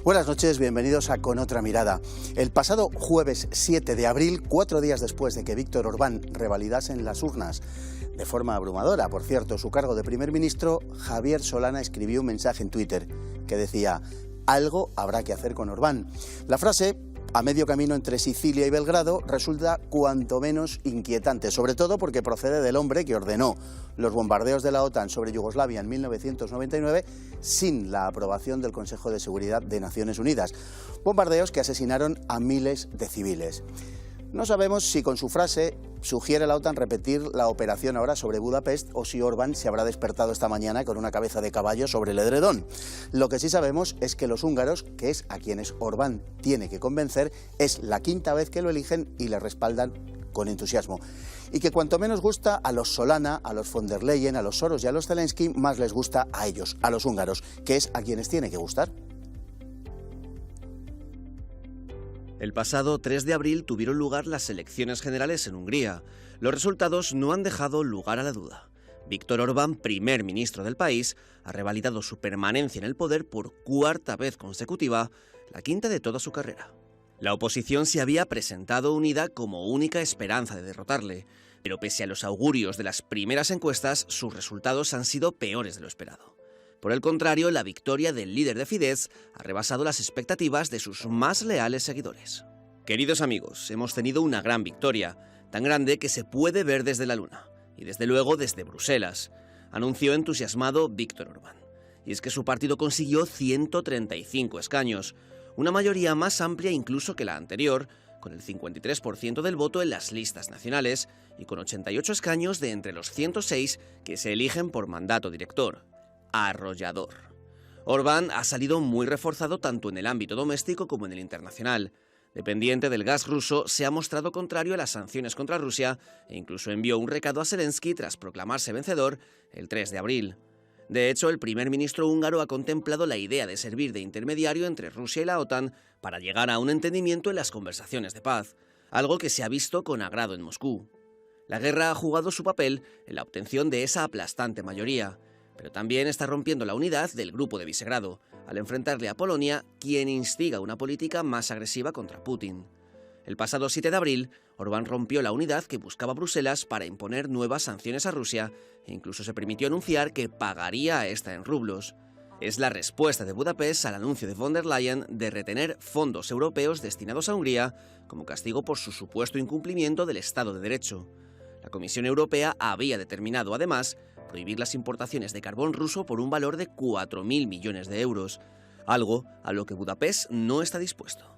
Buenas noches, bienvenidos a Con Otra Mirada. El pasado jueves 7 de abril, 4 días después de que Víctor Orbán revalidase en las urnas, de forma abrumadora, por cierto, su cargo de primer ministro, Javier Solana escribió un mensaje en Twitter que decía: algo habrá que hacer con Orbán. La frase, a medio camino entre Sicilia y Belgrado, resulta cuanto menos inquietante, sobre todo porque procede del hombre que ordenó los bombardeos de la OTAN sobre Yugoslavia en 1999 sin la aprobación del Consejo de Seguridad de Naciones Unidas. Bombardeos que asesinaron a miles de civiles. No sabemos si con su frase sugiere a la OTAN repetir la operación ahora sobre Budapest o si Orbán se habrá despertado esta mañana con una cabeza de caballo sobre el edredón. Lo que sí sabemos es que los húngaros, que es a quienes Orbán tiene que convencer, es la quinta vez que lo eligen y le respaldan con entusiasmo. Y que cuanto menos gusta a los Solana, a los von der Leyen, a los Soros y a los Zelensky, más les gusta a ellos, a los húngaros, que es a quienes tiene que gustar. El pasado 3 de abril tuvieron lugar las elecciones generales en Hungría. Los resultados no han dejado lugar a la duda. Víctor Orbán, primer ministro del país, ha revalidado su permanencia en el poder por cuarta vez consecutiva, la quinta de toda su carrera. La oposición se había presentado unida como única esperanza de derrotarle, pero pese a los augurios de las primeras encuestas, sus resultados han sido peores de lo esperado. Por el contrario, la victoria del líder de Fidesz ha rebasado las expectativas de sus más leales seguidores. Queridos amigos, hemos tenido una gran victoria, tan grande que se puede ver desde la luna, y desde luego desde Bruselas, anunció entusiasmado Víctor Orbán. Y es que su partido consiguió 135 escaños, una mayoría más amplia incluso que la anterior, con el 53% del voto en las listas nacionales y con 88 escaños de entre los 106 que se eligen por mandato director. Arrollador. Orbán ha salido muy reforzado tanto en el ámbito doméstico como en el internacional. Dependiente del gas ruso, se ha mostrado contrario a las sanciones contra Rusia e incluso envió un recado a Zelensky tras proclamarse vencedor el 3 de abril. De hecho, el primer ministro húngaro ha contemplado la idea de servir de intermediario entre Rusia y la OTAN para llegar a un entendimiento en las conversaciones de paz, algo que se ha visto con agrado en Moscú. La guerra ha jugado su papel en la obtención de esa aplastante mayoría, pero también está rompiendo la unidad del Grupo de Visegrado, al enfrentarle a Polonia, quien instiga una política más agresiva contra Putin. El pasado 7 de abril, Orbán rompió la unidad que buscaba Bruselas para imponer nuevas sanciones a Rusia e incluso se permitió anunciar que pagaría a esta en rublos. Es la respuesta de Budapest al anuncio de von der Leyen de retener fondos europeos destinados a Hungría como castigo por su supuesto incumplimiento del Estado de Derecho. La Comisión Europea había determinado, además, prohibir las importaciones de carbón ruso por un valor de 4.000 millones de euros, algo a lo que Budapest no está dispuesto.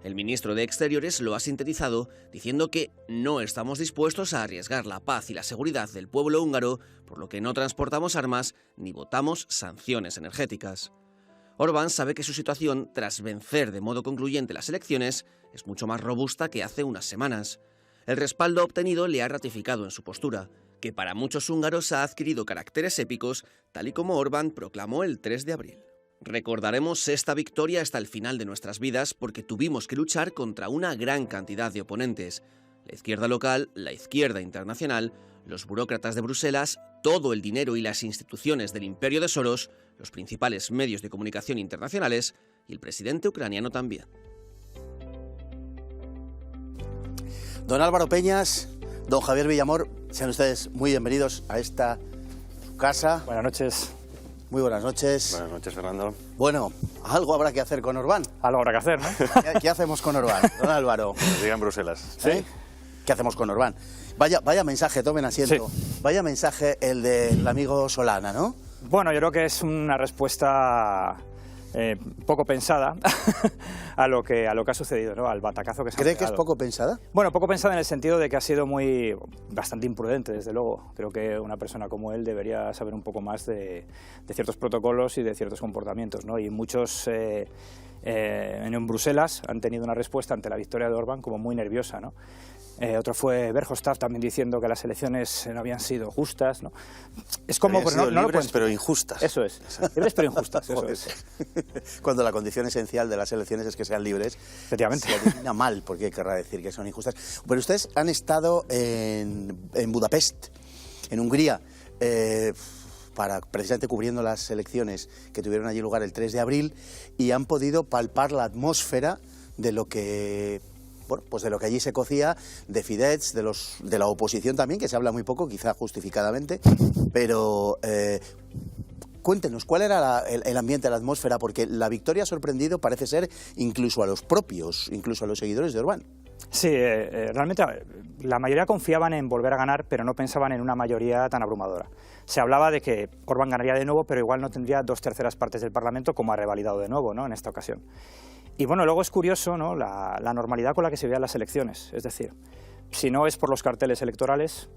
El ministro de Exteriores lo ha sintetizado diciendo que no estamos dispuestos a arriesgar la paz y la seguridad del pueblo húngaro, por lo que no transportamos armas ni votamos sanciones energéticas. Orbán sabe que su situación, tras vencer de modo concluyente las elecciones, es mucho más robusta que hace unas semanas. El respaldo obtenido le ha ratificado en su postura, que para muchos húngaros ha adquirido caracteres épicos, tal y como Orbán proclamó el 3 de abril. Recordaremos esta victoria hasta el final de nuestras vidas porque tuvimos que luchar contra una gran cantidad de oponentes: la izquierda local, la izquierda internacional, los burócratas de Bruselas, todo el dinero y las instituciones del imperio de Soros, los principales medios de comunicación internacionales y el presidente ucraniano también. Don Álvaro Peñas, don Javier Villamor, sean ustedes muy bienvenidos a esta su casa. Buenas noches. Muy buenas noches. Buenas noches, Fernando. Bueno, algo habrá que hacer con Orbán. Algo habrá que hacer, ¿no? ¿Qué hacemos con Orbán, don Álvaro? Nos diga en Bruselas. ¿Sí? ¿Qué hacemos con Orbán? Vaya mensaje, tomen asiento. Sí. Vaya mensaje el del amigo Solana, ¿no? Bueno, yo creo que es una respuesta poco pensada a lo que ha sucedido, ¿no? Al batacazo que se ha pegado. ¿Cree que es poco pensada? Bueno, poco pensada en el sentido de que ha sido bastante imprudente, desde luego. Creo que una persona como él debería saber un poco más de ciertos protocolos y de ciertos comportamientos, ¿no? Y muchos en Bruselas han tenido una respuesta ante la victoria de Orbán como muy nerviosa, ¿no? Otro fue Verhofstadt también diciendo que las elecciones no habían sido justas, ¿no? Es como... Pero no libres pero injustas. Eso es, libres pero injustas, eso es. Cuando la condición esencial de las elecciones es que sean libres, efectivamente, se defina mal, porque querrá decir que son injustas. Pero ustedes han estado en Budapest, en Hungría. precisamente cubriendo las elecciones que tuvieron allí lugar el 3 de abril y han podido palpar la atmósfera de lo que... Bueno, pues de lo que allí se cocía, de Fidesz, de la oposición también, que se habla muy poco, quizá justificadamente, pero cuéntenos, ¿cuál era el ambiente, la atmósfera? Porque la victoria ha sorprendido, parece ser, incluso a los propios, incluso a los seguidores de Orbán. Sí, realmente la mayoría confiaban en volver a ganar, pero no pensaban en una mayoría tan abrumadora. Se hablaba de que Orbán ganaría de nuevo, pero igual no tendría 2/3 partes del Parlamento, como ha revalidado de nuevo, ¿no?, en esta ocasión. Y bueno, luego es curioso, ¿no?, la normalidad con la que se veían las elecciones. Es decir, si no es por los carteles electorales,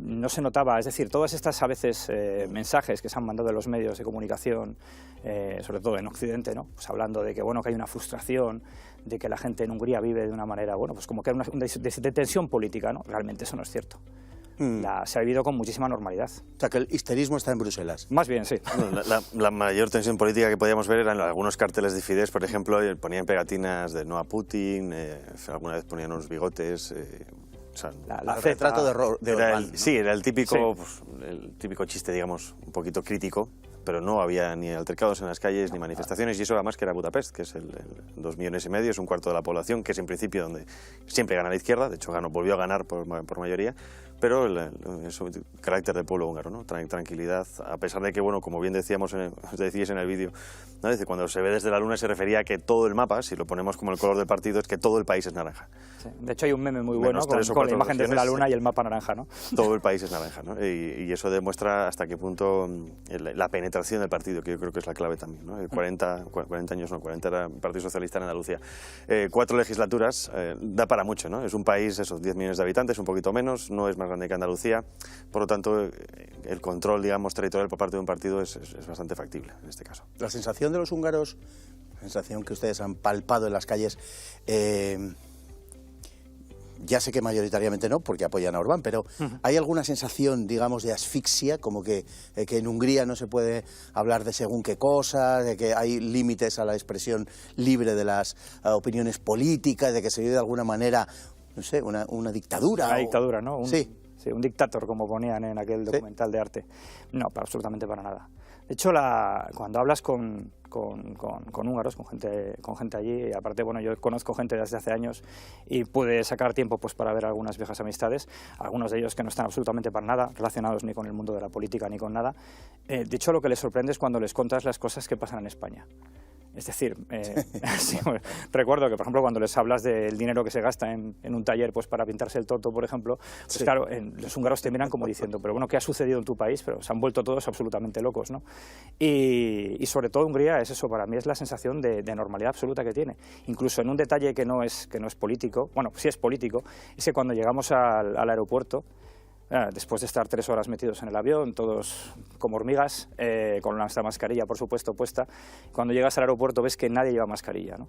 no se notaba. Es decir, todas estas a veces mensajes que se han mandado de los medios de comunicación, sobre todo en Occidente, ¿no?, pues hablando de que, bueno, que hay una frustración, de que la gente en Hungría vive de una manera, bueno, pues como que hay de tensión política, ¿no? Realmente eso no es cierto. Se ha vivido con muchísima normalidad. O sea, que el histerismo está en Bruselas. Más bien, sí. Bueno, la mayor tensión política que podíamos ver eran algunos carteles de Fidesz, por ejemplo, ponían pegatinas de no a Putin, alguna vez ponían unos bigotes... o sea, el retrato de Orbán, ¿no? Sí, era el típico, sí, pues, el típico chiste, digamos, un poquito crítico, pero no había ni altercados en las calles ni manifestaciones, y eso además que era Budapest, que es 2,5 millones, es un cuarto de la población, que es en principio donde siempre gana la izquierda, de hecho volvió a ganar por mayoría, pero el carácter del pueblo húngaro, ¿no? Tranquilidad, a pesar de que, bueno, como bien decíais en el vídeo, ¿no?, dice, cuando se ve desde la luna se refería a que todo el mapa, si lo ponemos como el color del partido, es que todo el país es naranja. Sí. De hecho hay un meme muy bueno con la imagen desde la luna y el mapa naranja, ¿no? Todo el país es naranja, ¿no? Y eso demuestra hasta qué punto la penetración del partido, que yo creo que es la clave también, ¿no? 40 era el Partido Socialista en Andalucía. 4 legislaturas, da para mucho, ¿no? Es un país, 10 millones de habitantes, un poquito menos, no es más grande que Andalucía, por lo tanto el control, digamos, territorial por parte de un partido es bastante factible en este caso. La sensación de los húngaros, la sensación que ustedes han palpado en las calles, ya sé que mayoritariamente no, porque apoyan a Orbán, pero ¿hay alguna sensación, digamos, de asfixia, como que en Hungría no se puede hablar de según qué cosas, de que hay límites a la expresión libre de las opiniones políticas, de que se vive de alguna manera, no sé, una dictadura? Una dictadura, ¿no? Sí, un dictator, como ponían en aquel documental de arte. No, absolutamente para nada. De hecho, cuando hablas con húngaros, con gente allí, y aparte, bueno, yo conozco gente desde hace años y pude sacar tiempo pues para ver algunas viejas amistades, algunos de ellos que no están absolutamente para nada relacionados ni con el mundo de la política ni con nada. De hecho, lo que les sorprende es cuando les contas las cosas que pasan en España. Es decir, sí, recuerdo que, por ejemplo, cuando les hablas del dinero que se gasta en un taller pues para pintarse el toto, por ejemplo, pues sí, claro, los húngaros te miran como diciendo, pero bueno, ¿qué ha sucedido en tu país? Pero se han vuelto todos absolutamente locos, ¿no? Y sobre todo Hungría es eso, para mí es la sensación de normalidad absoluta que tiene. Incluso en un detalle que no es político, bueno, sí es político, es que cuando llegamos al aeropuerto, después de estar 3 horas metidos en el avión, todos como hormigas, con nuestra mascarilla, por supuesto, puesta, cuando llegas al aeropuerto ves que nadie lleva mascarilla, ¿no?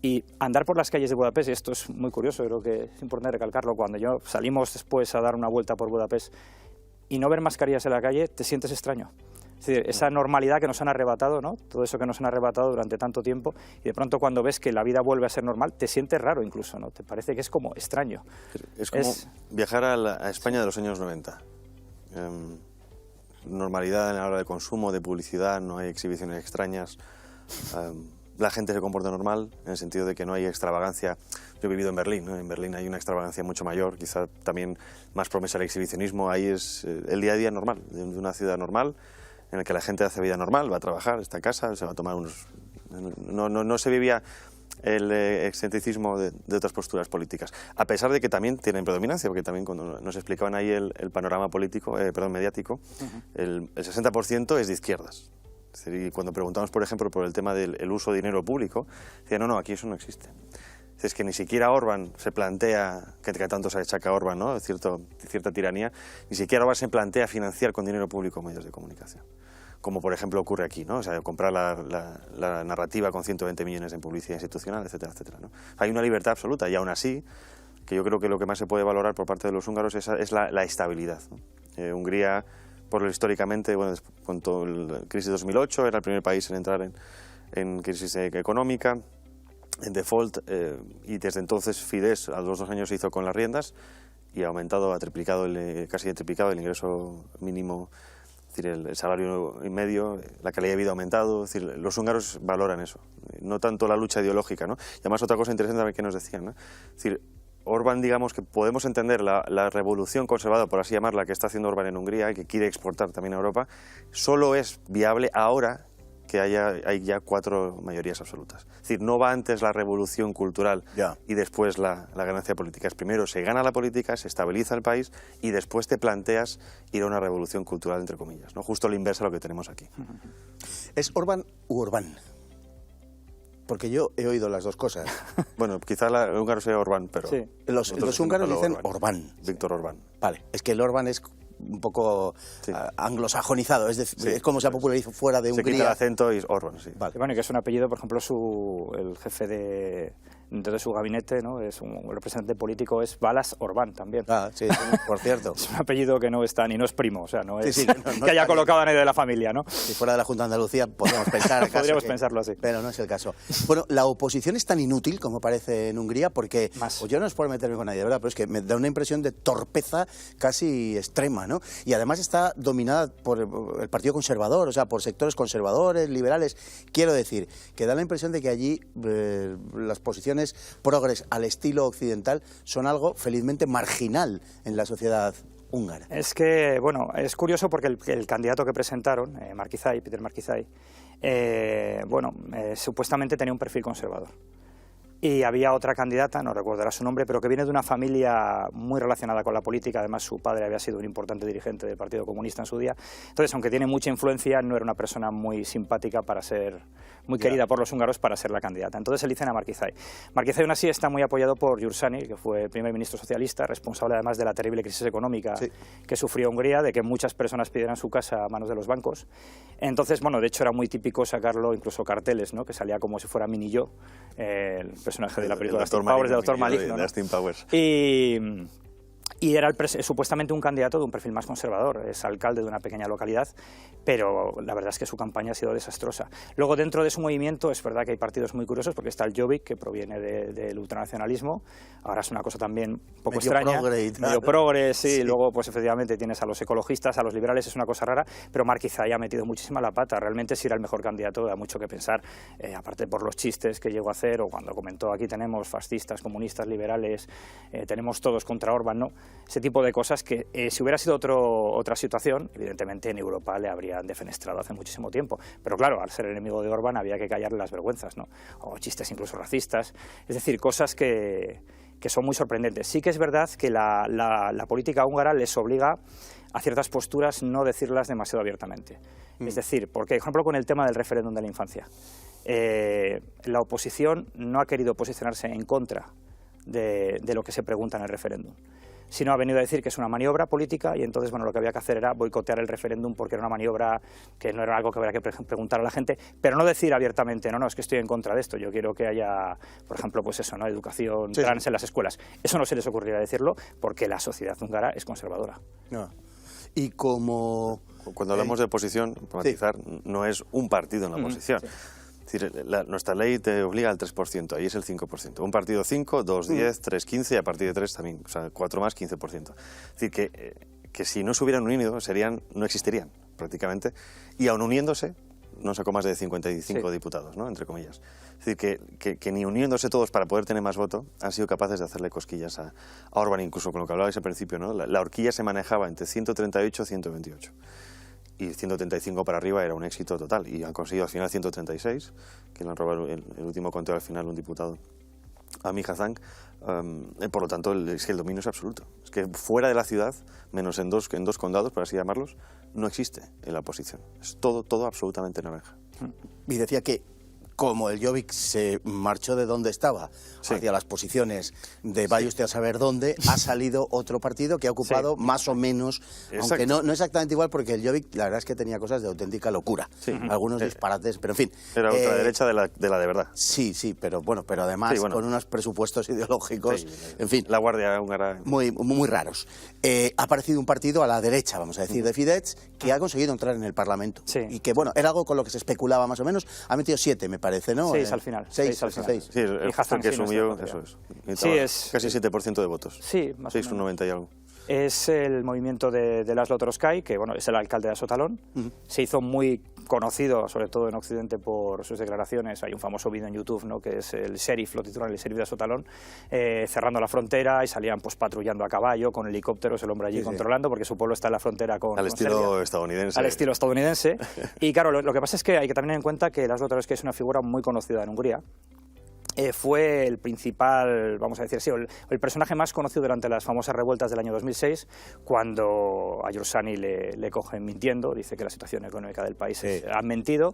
Y andar por las calles de Budapest, y esto es muy curioso, creo que es importante recalcarlo, cuando salimos después a dar una vuelta por Budapest y no ver mascarillas en la calle, te sientes extraño. Es decir, esa normalidad que nos han arrebatado, ¿no?, todo eso que nos han arrebatado durante tanto tiempo, y de pronto cuando ves que la vida vuelve a ser normal, te sientes raro incluso, ¿no? Te parece que es como extraño. Es como viajar a España de los años 90. Normalidad en la hora de consumo, de publicidad, no hay exhibiciones extrañas. La gente se comporta normal, en el sentido de que no hay extravagancia. Yo he vivido en Berlín, ¿no? En Berlín hay una extravagancia mucho mayor, quizá también más promesa al exhibicionismo. Ahí es el día a día normal, de una ciudad normal, en la que la gente hace vida normal, va a trabajar, está en casa, se va a tomar unos... No se vivía el excentricismo de otras posturas políticas, a pesar de que también tienen predominancia, porque también cuando nos explicaban ahí el panorama político, mediático, el 60% es de izquierdas. Es decir, y cuando preguntamos, por ejemplo, por el tema del uso de dinero público, decían, no, aquí eso no existe. Es que ni siquiera Orbán se plantea, que tanto se achaca a Orbán, ¿no?, cierta tiranía, ni siquiera Orbán se plantea financiar con dinero público medios de comunicación, como por ejemplo ocurre aquí, ¿no? O sea, comprar la narrativa con 120 millones en publicidad institucional, etcétera, etcétera, ¿no? Hay una libertad absoluta, y aún así, que yo creo que lo que más se puede valorar por parte de los húngaros es la estabilidad, ¿no? Hungría, históricamente, bueno, con toda la crisis de 2008, era el primer país en entrar en crisis económica, en default, y desde entonces Fidesz a los 2 años se hizo con las riendas y ha aumentado, casi triplicado el ingreso mínimo Es decir, el salario medio, la calidad de vida ha aumentado. Es decir, los húngaros valoran eso, no tanto la lucha ideológica, ¿no? Y además otra cosa interesante también que nos decían, ¿no? Es decir, Orbán, digamos que podemos entender la revolución conservadora, por así llamarla, que está haciendo Orbán en Hungría y que quiere exportar también a Europa, solo es viable ahora que hay ya 4 mayorías absolutas. Es decir, no va antes la revolución cultural y después la ganancia política. Es primero se gana la política, se estabiliza el país y después te planteas ir a una revolución cultural, entre comillas, ¿no? Justo lo inverso a lo que tenemos aquí. ¿Es Orbán u Orbán? Porque yo he oído las dos cosas. Bueno, quizá el húngaro sea Orbán, pero... Sí. Los húngaros dicen Orbán. Víctor Orbán. Vale, es que el Orbán es un poco anglosajonizado, es decir, es como se ha popularizado fuera de Hungría. Se quita el acento y es Orbán, sí. Vale. Bueno, y que es un apellido, por ejemplo, el jefe dentro de su gabinete, ¿no? Es un representante político, es Balas Orbán también. Ah, sí, por cierto. Es un apellido que no está, ni no es primo, o sea, no es no que haya colocado a nadie de la familia, ¿no? Si fuera de la Junta de Andalucía podríamos pensar pensarlo así. Pero no es el caso. Bueno, la oposición es tan inútil como parece en Hungría porque, pues yo no es por meterme con nadie, de verdad, pero es que me da una impresión de torpeza casi extrema, ¿no? Y además está dominada por el Partido Conservador, o sea, por sectores conservadores, liberales. Quiero decir, que da la impresión de que allí las posiciones progres al estilo occidental son algo felizmente marginal en la sociedad húngara. Es que, bueno, es curioso porque el candidato que presentaron, Peter Markizai, supuestamente tenía un perfil conservador. Y había otra candidata, no recordará su nombre, pero que viene de una familia muy relacionada con la política. Además, su padre había sido un importante dirigente del Partido Comunista en su día. Entonces, aunque tiene mucha influencia, no era una persona muy simpática para ser, muy querida por los húngaros para ser la candidata. Entonces eligen a Markizai. Markizai aún así está muy apoyado por Gyurcsány, que fue el primer ministro socialista, responsable además de la terrible crisis económica que sufrió Hungría, de que muchas personas pidieran su casa a manos de los bancos. Entonces, bueno, de hecho era muy típico sacarlo, incluso carteles, ¿no? Que salía como si fuera Mini Yo, el personaje de la película Austin Powers, de Doctor Maligno, ¿no? Austin Powers. Y era supuestamente un candidato de un perfil más conservador, es alcalde de una pequeña localidad, pero la verdad es que su campaña ha sido desastrosa. Luego, dentro de su movimiento, es verdad que hay partidos muy curiosos, porque está el Jobbik, que proviene del ultranacionalismo, ahora es una cosa también un poco extraña, medio progre, sí, luego pues efectivamente tienes a los ecologistas, a los liberales, es una cosa rara, pero Markizai ha metido muchísima la pata, realmente si era el mejor candidato da mucho que pensar, aparte por los chistes que llegó a hacer, o cuando comentó aquí tenemos fascistas, comunistas, liberales, tenemos todos contra Orbán, ¿no? Ese tipo de cosas que si hubiera sido otra situación, evidentemente en Europa le habrían defenestrado hace muchísimo tiempo. Pero claro, al ser enemigo de Orbán había que callarle las vergüenzas, ¿no? O chistes incluso racistas. Es decir, cosas que son muy sorprendentes. Sí que es verdad que la política húngara les obliga a ciertas posturas no decirlas demasiado abiertamente. Es decir, porque, por ejemplo, con el tema del referéndum de la infancia, la oposición no ha querido posicionarse en contra de lo que se pregunta en el referéndum, sino ha venido a decir que es una maniobra política y entonces, bueno, lo que había que hacer era boicotear el referéndum porque era una maniobra que no era algo que habría que preguntar a la gente, pero no decir abiertamente, no, es que estoy en contra de esto, yo quiero que haya, por ejemplo, pues eso, ¿no? Educación trans en las escuelas. Eso no se les ocurriría decirlo porque la sociedad húngara es conservadora. No. Y como... Cuando hablamos de oposición, para matizar, no es un partido en la oposición. Es decir, nuestra ley te obliga al 3%, ahí es el 5%. Un partido 5, 2, 10, 3, 15 y a partir de 3 también, o sea, 4 más, 15%. Es decir, que si no se hubieran unido, no existirían prácticamente, y aun uniéndose, no sacó más de 55 diputados, ¿no? Entre comillas. Es decir, que ni uniéndose todos para poder tener más voto, han sido capaces de hacerle cosquillas a Orbán, incluso con lo que hablabais al principio, ¿no? La horquilla se manejaba entre 138 y 128. Y 135 para arriba era un éxito total, y han conseguido al final 136, que le han robado el último conteo al final un diputado, a Miha Zang. Por lo tanto, es que el dominio es absoluto. Es que fuera de la ciudad, menos en dos condados, por así llamarlos, no existe en la oposición. Es todo absolutamente naranja. Y decía que como el Jobbik se marchó de donde estaba hacia las posiciones de vaya usted a saber dónde, ha salido otro partido que ha ocupado más o menos, aunque no exactamente igual, porque el Jobbik la verdad es que tenía cosas de auténtica locura, algunos disparates, pero en fin. Era ultraderecha de la de verdad. Sí, pero bueno, pero además con unos presupuestos ideológicos, en fin. La Guardia Húngara. Muy raros. Ha aparecido un partido a la derecha, vamos a decir, de Fidesz, que ha conseguido entrar en el Parlamento. Y que, bueno, era algo con lo que se especulaba más o menos. Ha metido 7, me parece, ¿no? 6 al final. 6 al final. Sí, el que sumió, eso es. Sí, es casi 7% de votos. Sí, más o menos. 6,90 y algo. Es el movimiento de Laszlo Trotsky, que bueno, es el alcalde de Azotalón. Se hizo muy conocido, sobre todo en Occidente, por sus declaraciones. Hay un famoso vídeo en YouTube, ¿no?, que es el sheriff, lo titulan el sheriff de Azotalón, cerrando la frontera, y salían pues patrullando a caballo, con helicópteros, el hombre allí controlando, porque su pueblo está en la frontera con Al estilo Serbia. estadounidense. Al estilo estadounidense. Y claro, lo que pasa es que hay que también tener en cuenta que Laszlo Trotsky es una figura muy conocida en Hungría. Fue el principal, vamos a decir así, el personaje más conocido durante las famosas revueltas del año 2006, cuando a Gyurcsány le cogen mintiendo, dice que la situación económica del país han mentido.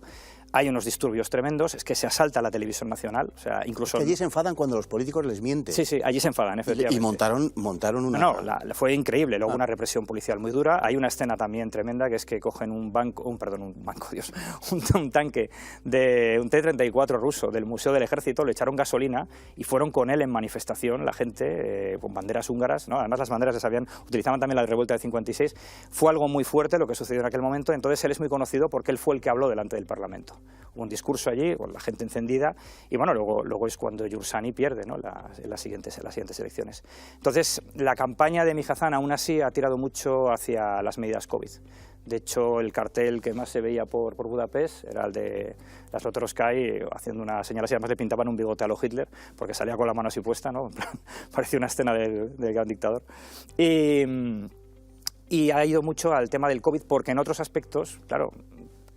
Hay unos disturbios tremendos, es que se asalta la televisión nacional, o sea, incluso... Es que allí se enfadan cuando los políticos les mienten. Sí, sí, allí se enfadan, efectivamente. Y montaron una... No, fue increíble, luego una represión policial muy dura. Hay una escena también tremenda, que es que cogen un tanque de un T-34 ruso del Museo del Ejército, le echaron gasolina y fueron con él en manifestación, la gente, con banderas húngaras, ¿no? Además las banderas utilizaban también la revuelta del 56. Fue algo muy fuerte lo que sucedió en aquel momento, entonces él es muy conocido porque él fue el que habló delante del Parlamento. Hubo un discurso allí, con la gente encendida, y bueno, luego es cuando Gyurcsány pierde, ¿no?, en las siguientes elecciones. Entonces, la campaña de Mijazán aún así ha tirado mucho hacia las medidas COVID. De hecho, el cartel que más se veía por Budapest era el de Laszlo Trotsky haciendo una señal así, además le pintaban un bigote a lo Hitler, porque salía con la mano así puesta, ¿no? Parecía una escena del gran dictador. Y ha ido mucho al tema del COVID, porque en otros aspectos, claro,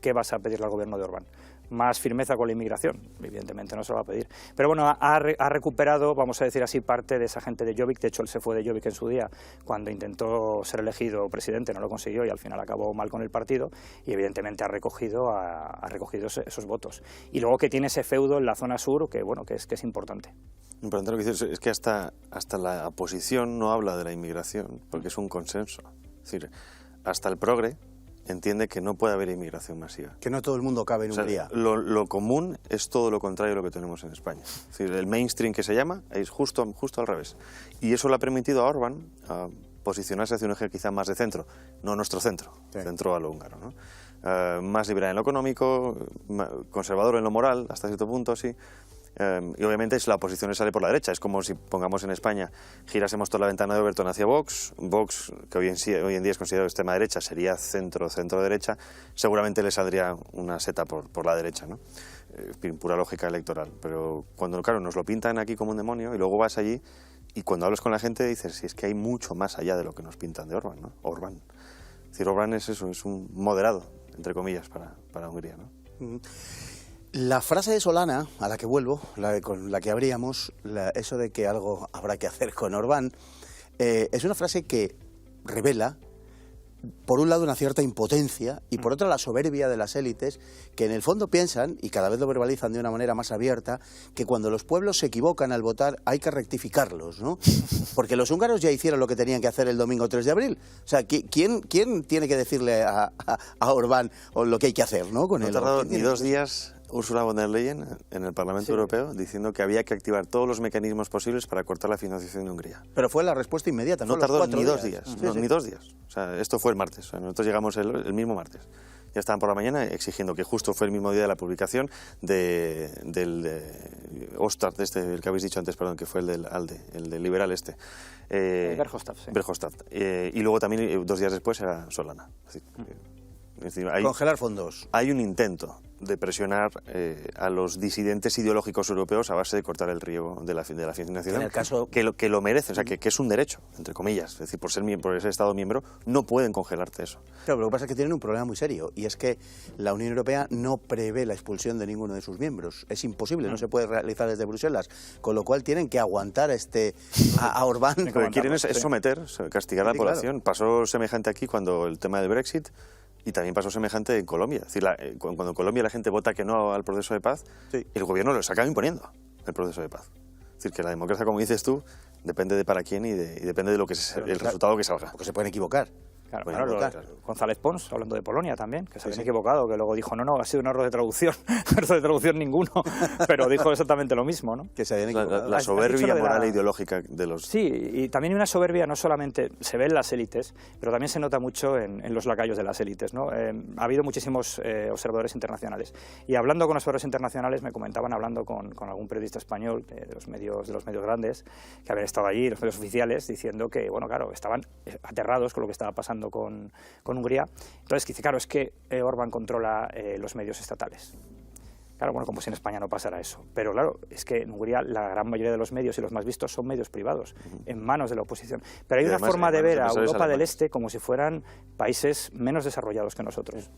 ¿qué vas a pedirle al gobierno de Orbán? Más firmeza con la inmigración, evidentemente no se lo va a pedir. Pero bueno, ha recuperado, vamos a decir así, parte de esa gente de Jobbik. De hecho, él se fue de Jobbik en su día cuando intentó ser elegido presidente, no lo consiguió y al final acabó mal con el partido, y evidentemente ha recogido esos votos. Y luego que tiene ese feudo en la zona sur, que bueno, que es importante. Importante lo que dices, es que hasta la oposición no habla de la inmigración, porque es un consenso. Es decir, hasta el progre entiende que no puede haber inmigración masiva. Que no todo el mundo cabe en Hungría. Lo común es todo lo contrario de lo que tenemos en España. Es decir, el mainstream que se llama es justo al revés. Y eso le ha permitido a Orbán posicionarse hacia un eje quizá más de centro, no nuestro centro, centro a lo húngaro, ¿no? Más liberal en lo económico, conservador en lo moral, hasta cierto punto, sí. Y obviamente la oposición sale por la derecha. Es como si, pongamos en España, girásemos toda la ventana de Overton hacia Vox. Vox, que hoy en día es considerado extrema derecha, sería centro-derecha, seguramente le saldría una seta por la derecha, ¿no? Pura lógica electoral. Pero cuando, claro, nos lo pintan aquí como un demonio y luego vas allí y cuando hablas con la gente dices, si es que hay mucho más allá de lo que nos pintan de Orbán, ¿no? Orbán. Es decir, Orbán es eso, es un moderado, entre comillas, para Hungría, ¿no? La frase de Solana, a la que vuelvo, con la que abríamos, eso de que algo habrá que hacer con Orbán, es una frase que revela, por un lado, una cierta impotencia y por otro la soberbia de las élites, que en el fondo piensan, y cada vez lo verbalizan de una manera más abierta, que cuando los pueblos se equivocan al votar hay que rectificarlos, ¿no? Porque los húngaros ya hicieron lo que tenían que hacer el domingo 3 de abril. O sea, ¿quién tiene que decirle a Orbán lo que hay que hacer, ¿no? Con no ha tardado ni 2 días Ursula von der Leyen en el Parlamento Europeo diciendo que había que activar todos los mecanismos posibles para cortar la financiación de Hungría. Pero fue la respuesta inmediata, no tardó ni 2 días. Ni 2 días. O sea, esto fue el martes. O sea, nosotros llegamos el mismo martes. Ya estaban por la mañana exigiendo, que justo fue el mismo día de la publicación del Ostart, el que habéis dicho antes, perdón, que fue el del ALDE, el del liberal Verhofstadt, sí. Verhofstadt. Y luego también 2 días después era Solana. Es decir, congelar fondos. Hay un intento de presionar a los disidentes ideológicos europeos a base de cortar el riego de la financiación, en el caso... que lo merecen, o sea, que es un derecho, entre comillas. Es decir, por ser Estado miembro, no pueden congelarte eso. Claro, pero lo que pasa es que tienen un problema muy serio, y es que la Unión Europea no prevé la expulsión de ninguno de sus miembros. Es imposible, no se puede realizar desde Bruselas, con lo cual tienen que aguantar a Orbán. Lo que quieren es someter, castigar a la población. Claro. Pasó semejante aquí cuando el tema del Brexit. Y también pasó semejante en Colombia. Es decir, cuando en Colombia la gente vota que no al proceso de paz, el gobierno lo acaba imponiendo, el proceso de paz. Es decir, que la democracia, como dices tú, depende de para quién y depende de lo que el resultado que salga. Porque se pueden equivocar. Claro, Pueden claro, votar. González Pons, hablando de Polonia también, que se habían sí. equivocado, que luego dijo, no, ha sido un error de traducción, error de traducción ninguno, pero dijo exactamente lo mismo, ¿no? Que se habían La equivocado. la Has dicho soberbia lo de moral la- e ideológica de los... Sí, y también una soberbia no solamente se ve en las élites, pero también se nota mucho en los lacayos de las élites, ¿no? Ha habido muchísimos observadores internacionales, y hablando con observadores internacionales me comentaban, hablando con algún periodista español de los medios grandes, que habían estado allí, los medios oficiales, diciendo que, bueno, claro, estaban aterrados con lo que estaba pasando con Hungría. Entonces, dice, claro, es que Orbán controla los medios estatales. Claro, bueno, como si en España no pasara eso. Pero claro, es que en Hungría la gran mayoría de los medios y los más vistos son medios privados, en manos de la oposición. Pero hay Y una además, forma en de manos de ver a empresarios Europa del alemanes. Este como si fueran países menos desarrollados que nosotros.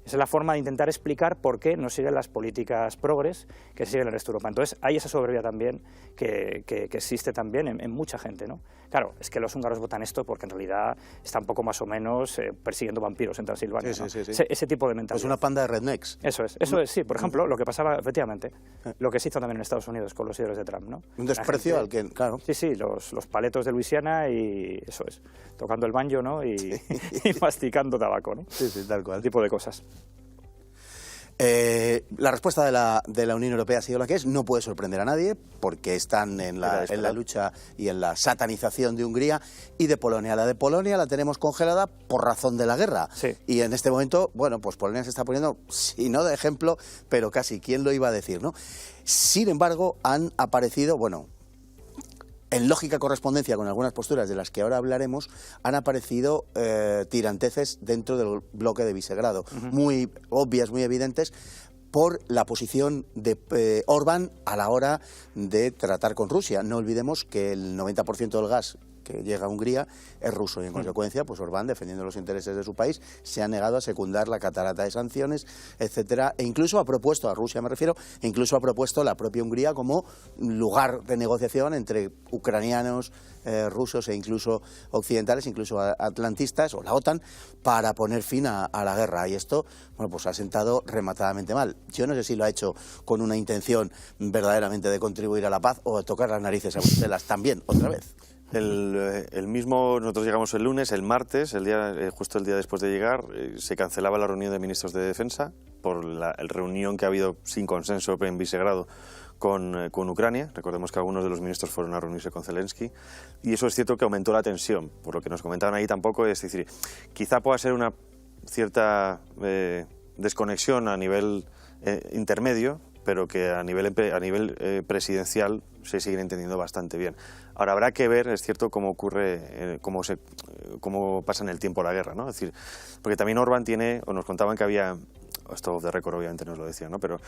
Esa es la forma de intentar explicar por qué no siguen las políticas progres que siguen el resto de Europa. Entonces, hay esa soberbia también que existe también en mucha gente, ¿no? Claro, es que los húngaros votan esto porque en realidad están poco más o menos persiguiendo vampiros en Transilvania, Sí, ¿no? sí, sí. Ese tipo de mentalidad. Pues una panda de rednecks. Eso es, sí. Por ejemplo, lo que pasaba, efectivamente, lo que se hizo también en Estados Unidos con los seguidores de Trump, ¿no? Un desprecio La al gente- que, claro. Sí, los paletos de Luisiana y eso es, tocando el banjo, ¿no? Y masticando tabaco, ¿no? Sí, sí, tal cual. Ese tipo de cosas. La respuesta de la Unión Europea ha sido la que es, no puede sorprender a nadie, porque están en la lucha y en la satanización de Hungría y de Polonia. La de Polonia la tenemos congelada por razón de la guerra. Sí. Y en este momento, bueno, pues Polonia se está poniendo, si no de ejemplo, pero casi, ¿quién lo iba a decir, no? Sin embargo, han aparecido, bueno, en lógica correspondencia con algunas posturas de las que ahora hablaremos, han aparecido tiranteces dentro del bloque de Visegrado, muy obvias, muy evidentes, por la posición de Orbán a la hora de tratar con Rusia. No olvidemos que el 90% del gas que llega a Hungría es ruso y en consecuencia pues Orbán, defendiendo los intereses de su país, se ha negado a secundar la catarata de sanciones, etcétera, e incluso ha propuesto, a Rusia me refiero, incluso ha propuesto la propia Hungría como lugar de negociación entre ucranianos, rusos e incluso occidentales, incluso atlantistas o la OTAN, para poner fin a la guerra. Y esto, bueno, pues ha sentado rematadamente mal. Yo no sé si lo ha hecho con una intención verdaderamente de contribuir a la paz o de tocar las narices a Bruselas también, otra vez. El mismo, nosotros llegamos el lunes, el martes, justo el día después de llegar, se cancelaba la reunión de ministros de defensa por la reunión que ha habido sin consenso en Visegrado con Ucrania. Recordemos que algunos de los ministros fueron a reunirse con Zelensky y eso es cierto que aumentó la tensión. Por lo que nos comentaban ahí tampoco, es decir, quizá pueda ser una cierta desconexión a nivel intermedio, pero que a nivel presidencial se siguen entendiendo bastante bien. Ahora habrá que ver, es cierto, cómo ocurre, cómo pasa en el tiempo la guerra, ¿no? Es decir, porque también Orbán tiene, o nos contaban que había, esto off the record obviamente nos lo decían, ¿no? Pero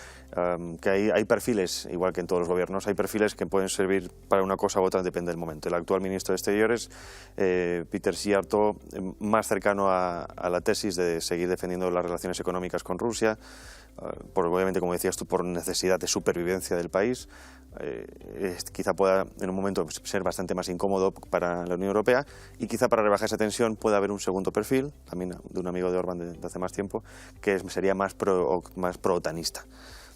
que hay perfiles, igual que en todos los gobiernos, hay perfiles que pueden servir para una cosa u otra, depende del momento. El actual ministro de Exteriores, Peter Szijjártó, más cercano a la tesis de seguir defendiendo las relaciones económicas con Rusia, obviamente, como decías tú, por necesidad de supervivencia del país. Quizá pueda en un momento ser bastante más incómodo para la Unión Europea y quizá para rebajar esa tensión pueda haber un segundo perfil, también de un amigo de Orbán de hace más tiempo, que sería más pro-otanista.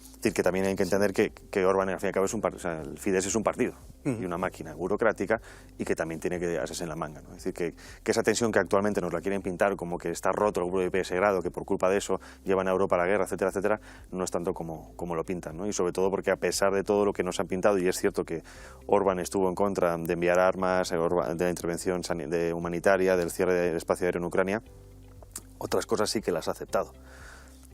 Es decir, que también hay que entender que Orbán, al fin y al cabo, el Fidesz es un partido y una máquina burocrática y que también tiene que hacerse en la manga, ¿no? Es decir, que esa tensión que actualmente nos la quieren pintar como que está roto el grupo de Visegrado, que por culpa de eso llevan a Europa a la guerra, etcétera, etcétera, no es tanto como lo pintan, ¿no? Y sobre todo porque a pesar de todo lo que nos han pintado, y es cierto que Orbán estuvo en contra de enviar armas, de la intervención humanitaria, del cierre del espacio aéreo en Ucrania, otras cosas sí que las ha aceptado.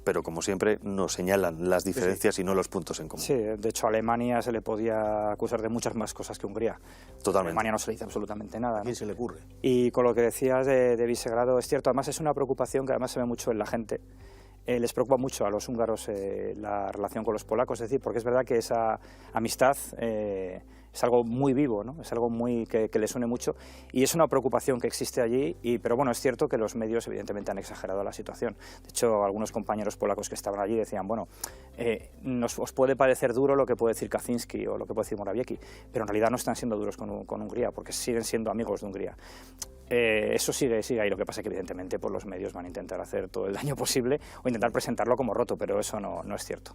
Pero como siempre nos señalan las diferencias y no los puntos en común. Sí, de hecho a Alemania se le podía acusar de muchas más cosas que Hungría. Totalmente. A Alemania no se le dice absolutamente nada, ¿A ¿no? quién se le ocurre? Y con lo que decías de Visegrado, es cierto, además es una preocupación que además se ve mucho en la gente. Les preocupa mucho a los húngaros la relación con los polacos, es decir, porque es verdad que esa amistad es algo muy vivo, ¿no? Es algo muy que les une mucho y es una preocupación que existe allí, pero bueno, es cierto que los medios evidentemente han exagerado la situación. De hecho, algunos compañeros polacos que estaban allí decían, bueno, os puede parecer duro lo que puede decir Kaczynski o lo que puede decir Morawiecki, pero en realidad no están siendo duros con Hungría, porque siguen siendo amigos de Hungría. eso sigue ahí. Lo que pasa es que evidentemente pues, los medios van a intentar hacer todo el daño posible o intentar presentarlo como roto, pero eso no es cierto.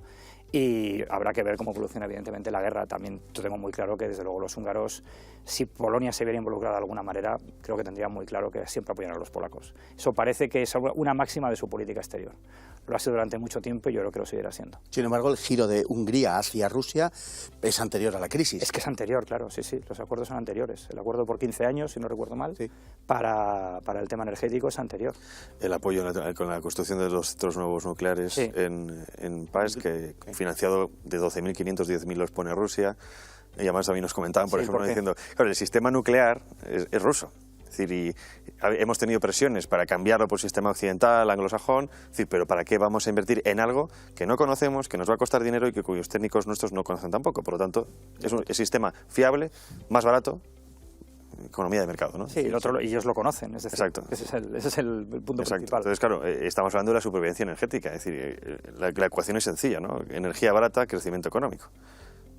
Y habrá que ver cómo evoluciona evidentemente la guerra. También yo tengo muy claro que desde luego los húngaros, si Polonia se viera involucrada de alguna manera, creo que tendrían muy claro que siempre apoyan a los polacos. Eso parece que es una máxima de su política exterior. Lo ha sido durante mucho tiempo y yo creo que lo seguirá siendo. Sin embargo, el giro de Hungría hacia Rusia es anterior a la crisis. Es que es anterior, claro, sí, los acuerdos son anteriores. El acuerdo por 15 años, si no recuerdo mal, sí. para el tema energético es anterior. El apoyo con la construcción de los centros nuevos nucleares sí. en Paz, que financiado de 12.500, 10.000 los pone Rusia. Y además a mí nos comentaban, por ejemplo, diciendo, claro, el sistema nuclear es ruso. Es decir, y hemos tenido presiones para cambiarlo por sistema occidental, anglosajón, es decir, pero ¿para qué vamos a invertir en algo que no conocemos, que nos va a costar dinero y que cuyos técnicos nuestros no conocen tampoco? Por lo tanto, es un sistema fiable, más barato, economía de mercado, ¿no? Sí, y ellos lo conocen, es decir, exacto. Ese es el punto principal. Entonces, claro, estamos hablando de la supervivencia energética, es decir, la ecuación es sencilla, ¿no? Energía barata, crecimiento económico.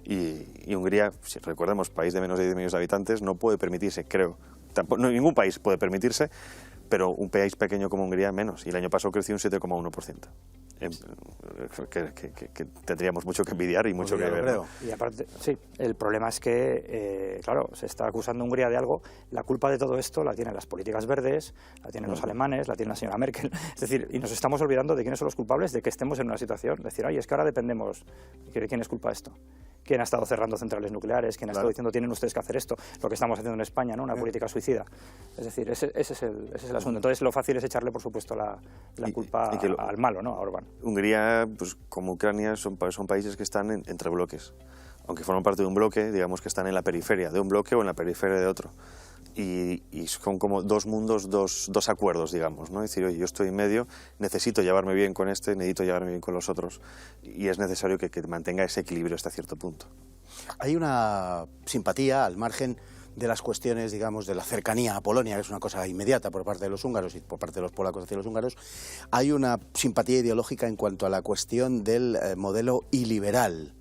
Y Hungría, si recordemos, país de menos de 10 millones de habitantes, no puede permitirse, creo, ningún país puede permitirse, pero un país pequeño como Hungría menos. Y el año pasado creció un 7,1%. Que tendríamos mucho que envidiar y mucho que ver. Creo. Y aparte, sí, el problema es que, claro, se está acusando a Hungría de algo. La culpa de todo esto la tienen las políticas verdes, la tienen los alemanes, la tiene la señora Merkel. Es decir, y nos estamos olvidando de quiénes son los culpables de que estemos en una situación. Es decir, oye, es que ahora dependemos. ¿De quién es culpa de esto? ¿Quién ha estado cerrando centrales nucleares? ¿Quién ha estado diciendo tienen ustedes que hacer esto? Lo que estamos haciendo en España, ¿no? Una política suicida. Es decir, ese es el asunto. Entonces, lo fácil es echarle, por supuesto, la culpa al malo, ¿no? A Orbán. Hungría, pues como Ucrania, son países que están entre bloques. Aunque forman parte de un bloque, digamos que están en la periferia de un bloque o en la periferia de otro. Y son como dos mundos, dos acuerdos, digamos, ¿no? Es decir, oye, yo estoy en medio, necesito llevarme bien con este, necesito llevarme bien con los otros, y es necesario que mantenga ese equilibrio hasta cierto punto. Hay una simpatía al margen de las cuestiones, digamos, de la cercanía a Polonia, que es una cosa inmediata por parte de los húngaros y por parte de los polacos hacia los húngaros. Hay una simpatía ideológica en cuanto a la cuestión del modelo iliberal,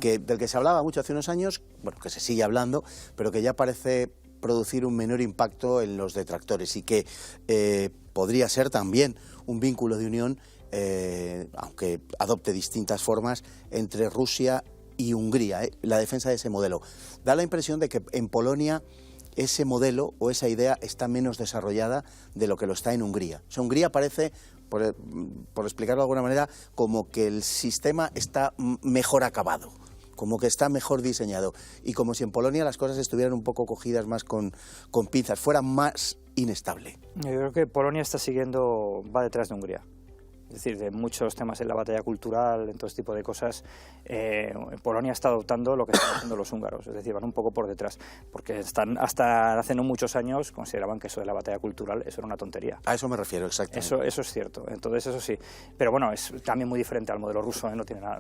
del que se hablaba mucho hace unos años, bueno, que se sigue hablando, pero que ya parece producir un menor impacto en los detractores y que podría ser también un vínculo de unión, aunque adopte distintas formas, entre Rusia y Hungría, la defensa de ese modelo. Da la impresión de que en Polonia ese modelo o esa idea está menos desarrollada de lo que lo está en Hungría. O sea, Hungría parece, por explicarlo de alguna manera, como que el sistema está mejor acabado, como que está mejor diseñado, y como si en Polonia las cosas estuvieran un poco cogidas más con pinzas, fuera más inestable. Yo creo que Polonia va detrás de Hungría. Es decir, de muchos temas en la batalla cultural, en todo este tipo de cosas, Polonia está adoptando lo que están haciendo los húngaros, es decir, van un poco por detrás, porque hasta hace no muchos años consideraban que eso de la batalla cultural eso era una tontería. A eso me refiero, exactamente. Eso es cierto, entonces eso sí, pero bueno, es también muy diferente al modelo ruso, no tiene nada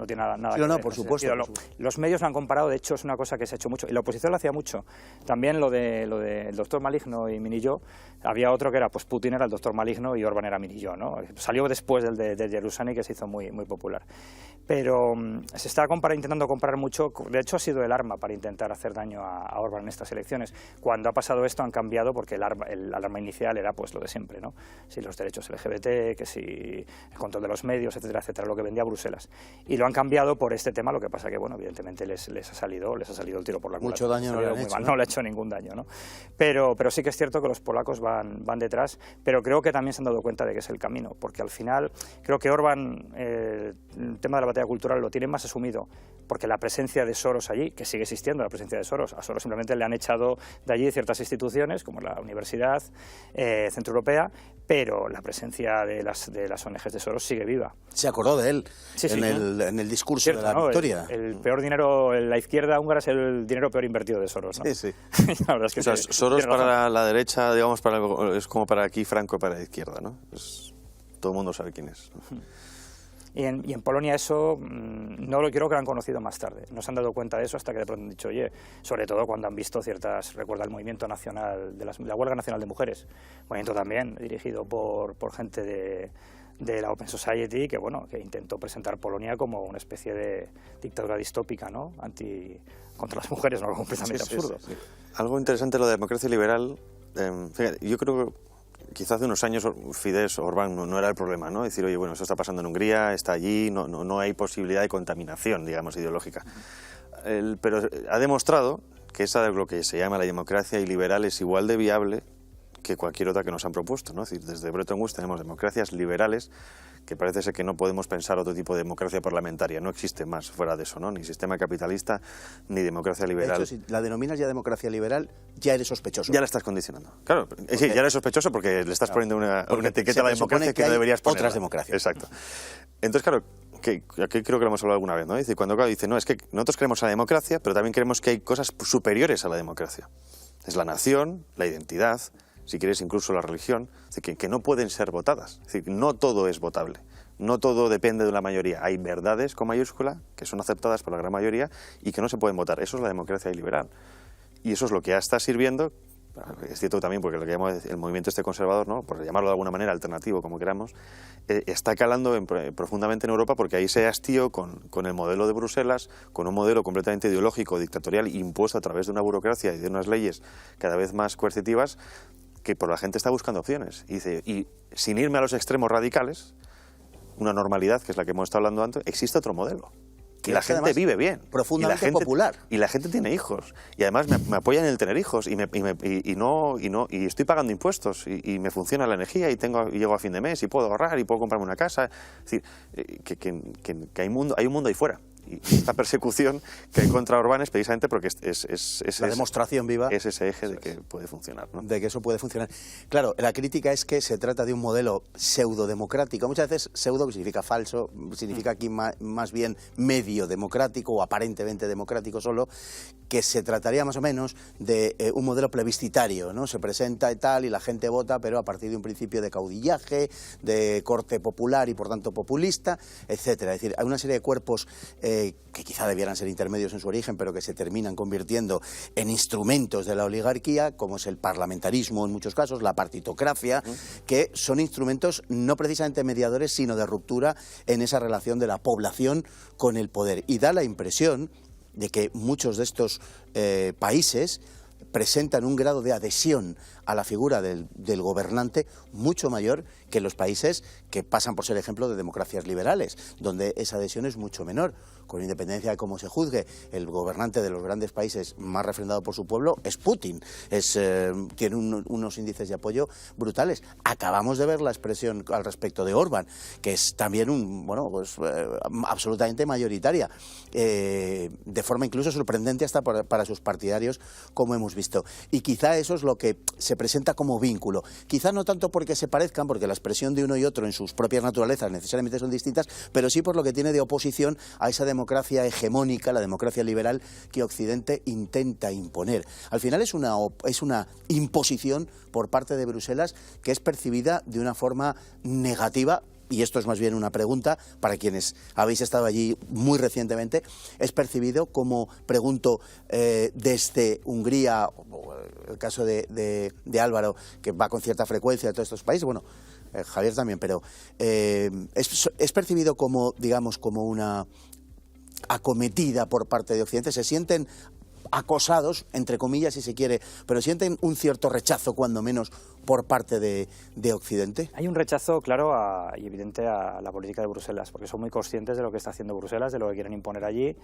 sí, que ver. Por supuesto. Los medios lo han comparado, de hecho es una cosa que se ha hecho mucho, y la oposición lo hacía mucho. También lo de el doctor Maligno y Minillo, había otro que era, pues Putin era el doctor Maligno y Orbán era Minillo, ¿no? Salió después de Jerusalén, que se hizo muy popular. Pero se está intentando comparar mucho, de hecho ha sido el arma para intentar hacer daño a Orbán en estas elecciones. Cuando ha pasado esto han cambiado porque el arma inicial era pues lo de siempre, ¿no? Si los derechos LGBT, que si el control de los medios, etcétera, etcétera, lo que vendía Bruselas. Y lo han cambiado por este tema, lo que pasa que, bueno, evidentemente les ha salido el tiro por la culata. Mucho daño no le han hecho, no le ha hecho ningún daño, ¿no? Pero sí que es cierto que los polacos van detrás, pero creo que también se han dado cuenta de que es el camino, porque al final creo que Orbán, el tema de la batalla cultural lo tiene más asumido, porque la presencia de Soros allí, que sigue existiendo la presencia de Soros, a Soros simplemente le han echado de allí ciertas instituciones, como la Universidad Centroeuropea, pero la presencia de las ONGs de Soros sigue viva. Se acordó de él en el discurso cierto, de la victoria. El peor dinero, la izquierda húngara es el dinero peor invertido de Soros, ¿no? Sí. La verdad es que Soros para la derecha, digamos, es como para aquí Franco para la izquierda, ¿no? Todo el mundo sabe quién es. Y en Polonia eso no lo creo que lo han conocido más tarde. No se han dado cuenta de eso hasta que de pronto han dicho, oye, sobre todo cuando han visto recuerda el movimiento nacional, la Huelga Nacional de Mujeres, movimiento también dirigido por gente de la Open Society, que intentó presentar Polonia como una especie de dictadura distópica, ¿no? Contra las mujeres, ¿no? Algo completamente absurdo. Sí. Algo interesante lo de democracia liberal Fíjate, yo creo que quizás hace unos años Fidesz o Orbán no era el problema, ¿no? Decir, oye, bueno, esto está pasando en Hungría, está allí, no hay posibilidad de contaminación, digamos, ideológica. Pero ha demostrado que esa de lo que se llama la democracia liberal es igual de viable que cualquier otra que nos han propuesto, ¿no? Es decir, desde Bretton Woods tenemos democracias liberales, que parece ser que no podemos pensar otro tipo de democracia parlamentaria, no existe más fuera de eso, ¿no? Ni sistema capitalista, ni democracia liberal. De hecho, si la denominas ya democracia liberal, ya eres sospechoso. Ya la estás condicionando. Claro, sí, ya eres sospechoso porque le estás poniendo una etiqueta a la democracia que no deberías poner. Otras democracias. Exacto. Entonces, claro, aquí creo que lo hemos hablado alguna vez, ¿no? Dice, cuando dice, no, es que nosotros queremos la democracia, pero también queremos que hay cosas superiores a la democracia. Es la nación, la identidad, si quieres incluso la religión, es decir, que no pueden ser votadas. Es decir, no todo es votable, no todo depende de la mayoría. Hay verdades con mayúscula que son aceptadas por la gran mayoría y que no se pueden votar. Eso es la democracia liberal. Y eso es lo que ya está sirviendo, es cierto también porque lo que llamamos el movimiento conservador, ¿no? Por llamarlo de alguna manera alternativo, como queramos, está calando profundamente en Europa porque ahí se hastío con el modelo de Bruselas, con un modelo completamente ideológico, dictatorial, impuesto a través de una burocracia y de unas leyes cada vez más coercitivas, que por la gente está buscando opciones. Y sin irme a los extremos radicales, una normalidad, que es la que hemos estado hablando antes, existe otro modelo. Y la gente vive bien. Profundamente popular. Y la gente tiene hijos. Y además me apoyan en el tener hijos. Y estoy pagando impuestos. Y me funciona la energía. Y llego a fin de mes. Y puedo ahorrar. Y puedo comprarme una casa. Es decir, que hay un mundo ahí fuera. Y esta persecución que hay contra Orbán es precisamente porque es la demostración viva es ese eje de que puede funcionar, ¿no? De que eso puede funcionar. Claro, la crítica es que se trata de un modelo pseudo-democrático. Muchas veces pseudo, que significa falso, significa aquí más bien medio democrático o aparentemente democrático solo, que se trataría más o menos de un modelo plebiscitario, ¿no? Se presenta y tal y la gente vota, pero a partir de un principio de caudillaje, de corte popular y por tanto populista, etcétera. Es decir, hay una serie de cuerpos que quizá debieran ser intermedios en su origen, pero que se terminan convirtiendo en instrumentos de la oligarquía, como es el parlamentarismo en muchos casos, la partitocracia, que son instrumentos no precisamente mediadores, sino de ruptura en esa relación de la población con el poder. Y da la impresión de que muchos de estos países presentan un grado de adhesión a la figura del gobernante mucho mayor que los países que pasan por ser ejemplo de democracias liberales, donde esa adhesión es mucho menor. Con independencia de cómo se juzgue, el gobernante de los grandes países más refrendado por su pueblo es Putin. Tiene unos índices de apoyo brutales. Acabamos de ver la expresión al respecto de Orbán, que es también absolutamente mayoritaria, de forma incluso sorprendente hasta para sus partidarios, como hemos visto. Y quizá eso es lo que se presenta como vínculo. Quizá no tanto porque se parezcan, porque la expresión de uno y otro en sus propias naturalezas necesariamente son distintas, pero sí por lo que tiene de oposición a esa democracia hegemónica, la democracia liberal que Occidente intenta imponer. Al final es una imposición por parte de Bruselas que es percibida de una forma negativa. Y esto es más bien una pregunta para quienes habéis estado allí muy recientemente, es percibido como, pregunto, desde Hungría, el caso de Álvaro, que va con cierta frecuencia a todos estos países, bueno, Javier también, pero es percibido como, digamos, como una acometida por parte de Occidente. Se sienten acosados, entre comillas si se quiere, pero sienten un cierto rechazo cuando menos por parte de Occidente. Hay un rechazo claro y evidente a la política de Bruselas, porque son muy conscientes de lo que está haciendo Bruselas, de lo que quieren imponer allí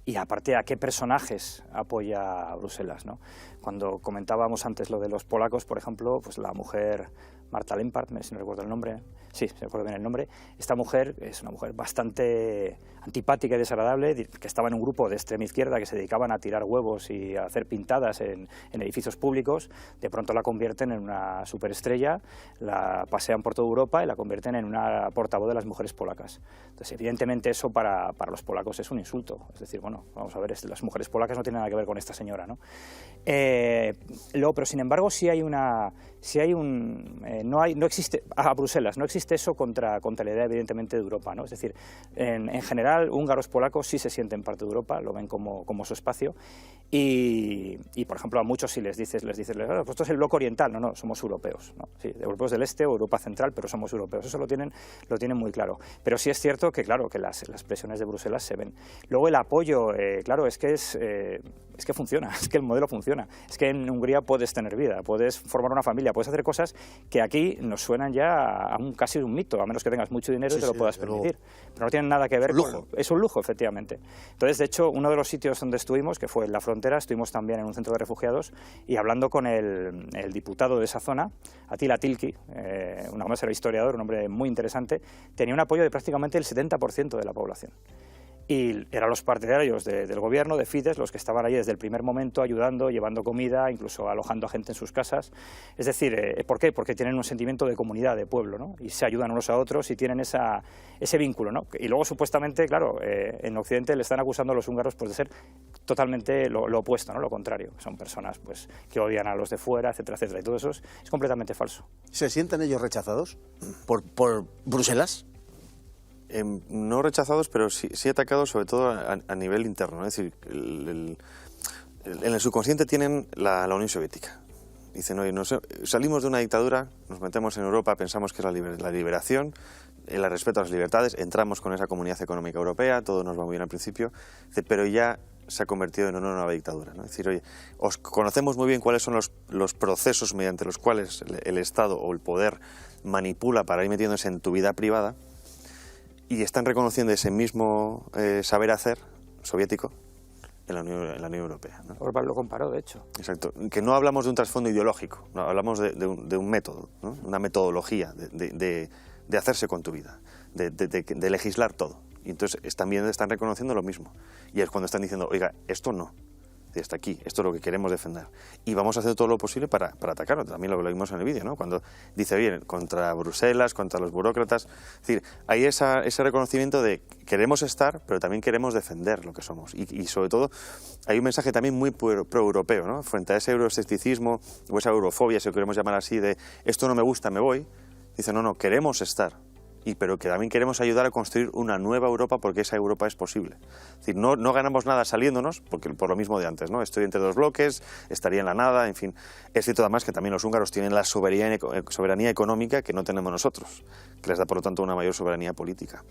y aparte a qué personajes apoya a Bruselas, ¿no? Cuando comentábamos antes lo de los polacos, por ejemplo, pues la mujer Marta Lempart, si no recuerdo el nombre, sí, se recuerda bien el nombre, esta mujer es una mujer bastante antipática y desagradable, que estaba en un grupo de extrema izquierda que se dedicaban a tirar huevos y a hacer pintadas en edificios públicos. De pronto la convierten en una superestrella, la pasean por toda Europa y la convierten en una portavoz de las mujeres polacas. Entonces, evidentemente eso para los polacos es un insulto. Es decir, bueno, vamos a ver, las mujeres polacas no tienen nada que ver con esta señora, ¿no? Pero sin embargo sí hay una si hay no existe, a Bruselas, no existe eso contra la idea evidentemente de Europa, ¿no? Es decir, en general húngaros, polacos sí se sienten parte de Europa, lo ven como su espacio, y por ejemplo a muchos si les dices, pues esto es el bloque oriental, no, somos europeos, ¿no? Sí, europeos del este o Europa central, pero somos europeos, eso lo tienen muy claro. Pero sí es cierto que, claro, que las presiones de Bruselas se ven. Luego el apoyo, claro, es que funciona, es que el modelo funciona, es que en Hungría puedes tener vida, puedes formar una familia, puedes hacer cosas que aquí nos suenan ya a casi un mito, a menos que tengas mucho dinero y te lo puedas permitir. Pero no tienen nada que ver con... Es un lujo, efectivamente. Entonces, de hecho, uno de los sitios donde estuvimos, que fue en la frontera, estuvimos también en un centro de refugiados y hablando con el diputado de esa zona, Attila Tilki, un hombre era historiador, un hombre muy interesante, tenía un apoyo de prácticamente el 70% de la población. Y eran los partidarios del gobierno, de Fidesz, los que estaban allí desde el primer momento ayudando, llevando comida, incluso alojando a gente en sus casas. Es decir, ¿por qué? Porque tienen un sentimiento de comunidad, de pueblo, ¿no? Y se ayudan unos a otros y tienen ese vínculo, ¿no? Y luego, supuestamente, claro, en Occidente le están acusando a los húngaros pues, de ser totalmente lo opuesto, ¿no? Lo contrario. Son personas pues, que odian a los de fuera, etcétera, etcétera. Y todo eso es completamente falso. ¿Se sienten ellos rechazados por Bruselas? No rechazados, pero sí atacados, sobre todo a nivel interno, ¿no? Es decir, en el subconsciente tienen la Unión Soviética. Dicen, oye, salimos de una dictadura, nos metemos en Europa, pensamos que es la liberación, el respeto a las libertades, entramos con esa comunidad económica europea, todo nos va muy bien al principio, pero ya se ha convertido en una nueva dictadura, ¿no? Es decir, oye, os conocemos muy bien cuáles son los procesos mediante los cuales el Estado o el poder manipula para ir metiéndose en tu vida privada, y están reconociendo ese mismo saber hacer soviético en la Unión Europea, ¿no? Orbán lo comparó, de hecho. Exacto. Que no hablamos de un trasfondo ideológico, no, hablamos de un método, ¿no? Una metodología de hacerse con tu vida, de legislar todo. Y entonces también están reconociendo lo mismo. Y es cuando están diciendo, oiga, esto no. Hasta aquí, esto es lo que queremos defender. Y vamos a hacer todo lo posible para atacarlo. También lo vimos en el vídeo, ¿no? Cuando dice, oye, contra Bruselas, contra los burócratas. Es decir, hay ese reconocimiento de queremos estar, pero también queremos defender lo que somos. Y sobre todo, hay un mensaje también muy pro-europeo, ¿no? Frente a ese euroescepticismo o esa eurofobia, si lo queremos llamar así, de esto no me gusta, me voy. Dice, no, queremos estar. Pero que también queremos ayudar a construir una nueva Europa porque esa Europa es posible. Es decir, no ganamos nada saliéndonos, porque por lo mismo de antes, ¿no? Estoy entre dos bloques, estaría en la nada, en fin. Es cierto además que también los húngaros tienen la soberanía económica que no tenemos nosotros, que les da por lo tanto una mayor soberanía política.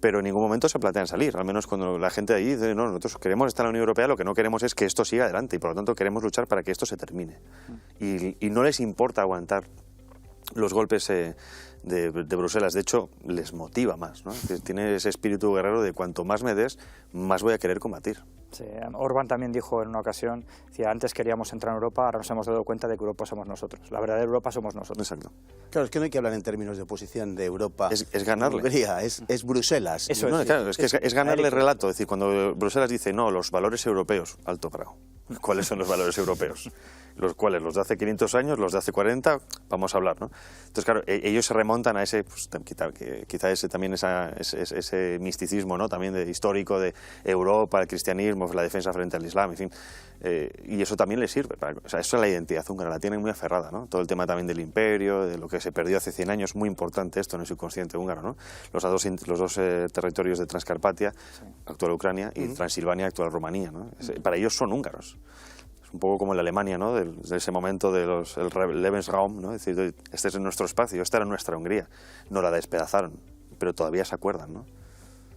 Pero en ningún momento se plantean salir, al menos cuando la gente de allí dice, no, nosotros queremos estar en la Unión Europea, lo que no queremos es que esto siga adelante y por lo tanto queremos luchar para que esto se termine. Y no les importa aguantar los golpes de Bruselas, de hecho, les motiva más, ¿no? Tiene ese espíritu guerrero de cuanto más me des, más voy a querer combatir. Sí, Orbán también dijo en una ocasión, decía, antes queríamos entrar en Europa, ahora nos hemos dado cuenta de que Europa somos nosotros. La verdadera Europa somos nosotros. Exacto. Claro, es que no hay que hablar en términos de oposición de Europa. Es ganarle. Hungría, es Bruselas. Eso no, claro, es ganarle el relato. Es decir, cuando Bruselas dice, no, los valores europeos, alto grado. ¿Cuáles son los valores europeos? Los cuales, los de hace 500 años, los de hace 40, vamos a hablar, ¿no? Entonces, claro, ellos se remontan a ese, pues, quizá ese misticismo, ¿no? También histórico de Europa, el cristianismo, la defensa frente al Islam, en fin. Y eso también les sirve. O sea, eso es la identidad húngara, la tienen muy aferrada, ¿no? Todo el tema también del imperio, de lo que se perdió hace 100 años, muy importante esto en el subconsciente húngaro, ¿no? Los dos territorios de Transcarpatia, actual Ucrania, y Transilvania, actual Rumanía, ¿no? Para ellos son húngaros. Un poco como en la Alemania, ¿no? De ese momento del Lebensraum, ¿no? Es decir, este es nuestro espacio, esta era nuestra Hungría. No la despedazaron, pero todavía se acuerdan, ¿no?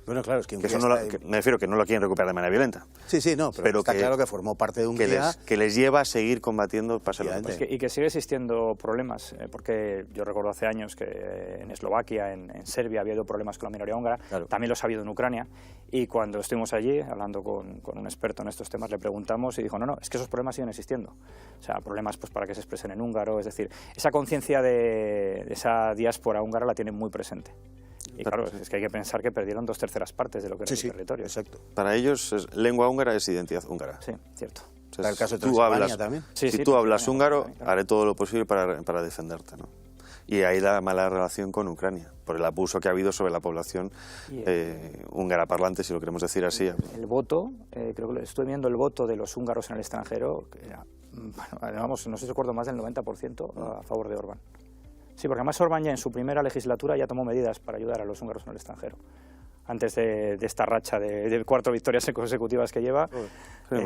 Bueno, claro, es que eso me refiero que no lo quieren recuperar de manera violenta. Sí, no, pero está claro que formó parte de Hungría. Que les lleva a seguir combatiendo, pase lo que pase. Y que sigue existiendo problemas, porque yo recuerdo hace años que en Eslovaquia, en Serbia, había habido problemas con la minoría húngara, claro. También los ha habido en Ucrania, y cuando estuvimos allí, hablando con un experto en estos temas, le preguntamos y dijo, no, es que esos problemas siguen existiendo. O sea, problemas pues para que se expresen en húngaro, es decir, esa conciencia de esa diáspora húngara la tienen muy presente. Y claro, es que hay que pensar que perdieron 2/3 partes de lo que era su territorio. Exacto. Para ellos, lengua húngara es identidad húngara. Sí, cierto. O sea, el caso de Transilvania también. Si tú hablas húngaro, haré todo lo posible para defenderte, ¿no? Y ahí la mala relación con Ucrania, por el abuso que ha habido sobre la población húngara parlante, si lo queremos decir así. El voto, creo que estuve viendo el voto de los húngaros en el extranjero, que era Bueno, vamos, no sé si recuerdo, más del 90% a favor de Orbán. Sí, porque además Orbán ya en su primera legislatura ya tomó medidas para ayudar a los húngaros en el extranjero. Antes de esta racha de 4 victorias consecutivas que lleva,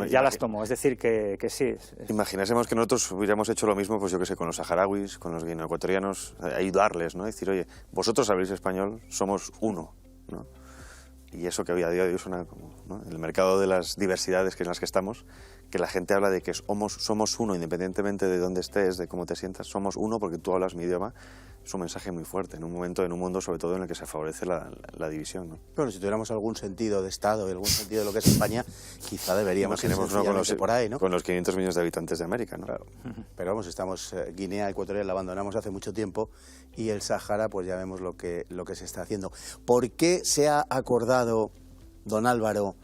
ya las tomó. Es decir, que sí. Imaginásemos que nosotros hubiéramos hecho lo mismo, pues yo qué sé, con los saharauis, con los guineoecuatorianos, ayudarles, ¿no? Decir, oye, vosotros habléis español, somos uno, ¿no? Y eso que hoy a día de hoy suena como, ¿no?, el mercado de las diversidades en las que estamos, que la gente habla de que somos uno, independientemente de dónde estés, de cómo te sientas, somos uno porque tú hablas mi idioma. Es un mensaje muy fuerte en un mundo sobre todo en el que se favorece la división, ¿no? Bueno, si tuviéramos algún sentido de Estado y algún sentido de lo que es España, quizá deberíamos ir sencillamente por ahí, ¿no? Con los 500 millones de habitantes de América, ¿no? Claro. Pero vamos, Guinea Ecuatorial la abandonamos hace mucho tiempo y el Sáhara, pues ya vemos lo que se está haciendo. ¿Por qué se ha acordado, don Álvaro,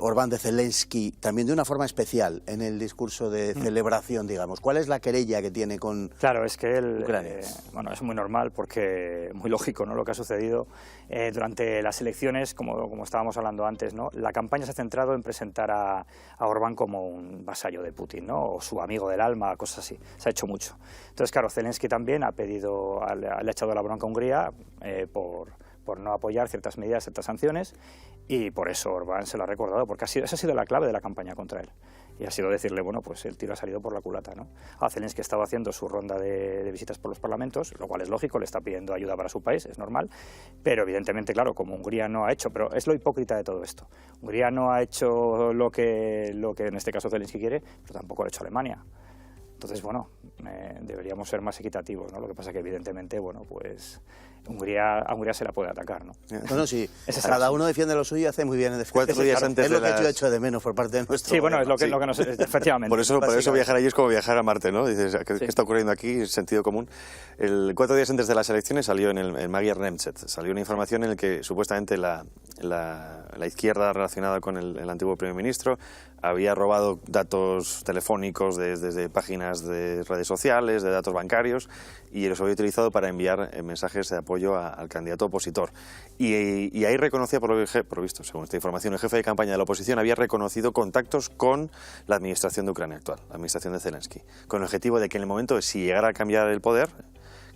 Orbán de Zelensky también de una forma especial en el discurso de celebración, digamos? ¿Cuál es la querella que tiene con Claro, es que él, Ucrania? Bueno, es muy normal porque muy lógico, ¿no?, lo que ha sucedido durante las elecciones, como estábamos hablando antes, ¿no? La campaña se ha centrado en presentar a Orbán como un vasallo de Putin, ¿no?, o su amigo del alma, cosas así. Se ha hecho mucho. Entonces, claro, Zelensky también le ha echado la bronca a Hungría por no apoyar ciertas medidas, ciertas sanciones, y por eso Orbán se lo ha recordado, porque esa ha sido la clave de la campaña contra él. Y ha sido decirle, bueno, pues el tiro ha salido por la culata, ¿no? Zelensky estaba haciendo su ronda de visitas por los parlamentos, lo cual es lógico, le está pidiendo ayuda para su país, es normal, pero evidentemente, claro, como Hungría no ha hecho, pero es lo hipócrita de todo esto. Hungría no ha hecho lo que en este caso Zelensky quiere, pero tampoco lo ha hecho Alemania. Entonces, bueno, deberíamos ser más equitativos, ¿no? Lo que pasa que, evidentemente, bueno, pues a Hungría se la puede atacar, ¿no? Bueno, sí, cada uno defiende lo suyo y hace muy bien en defensa. 4 días antes es lo que yo echo de menos por parte de nuestro Sí, bueno, gobierno. es lo que nos... Efectivamente. Por eso viajar allí es como viajar a Marte, ¿no? Dices, ¿qué está ocurriendo aquí? Sentido común. 4 días antes de las elecciones salió en el Magyar Nemzet, salió una información en la que supuestamente la izquierda relacionada con el antiguo primer ministro había robado datos telefónicos desde páginas de redes sociales, de datos bancarios, y los había utilizado para enviar mensajes de apoyo al candidato opositor. Y ahí reconocía, por lo visto, según esta información, el jefe de campaña de la oposición había reconocido contactos con la administración de Ucrania actual, la administración de Zelensky, con el objetivo de que en el momento de si llegara a cambiar el poder,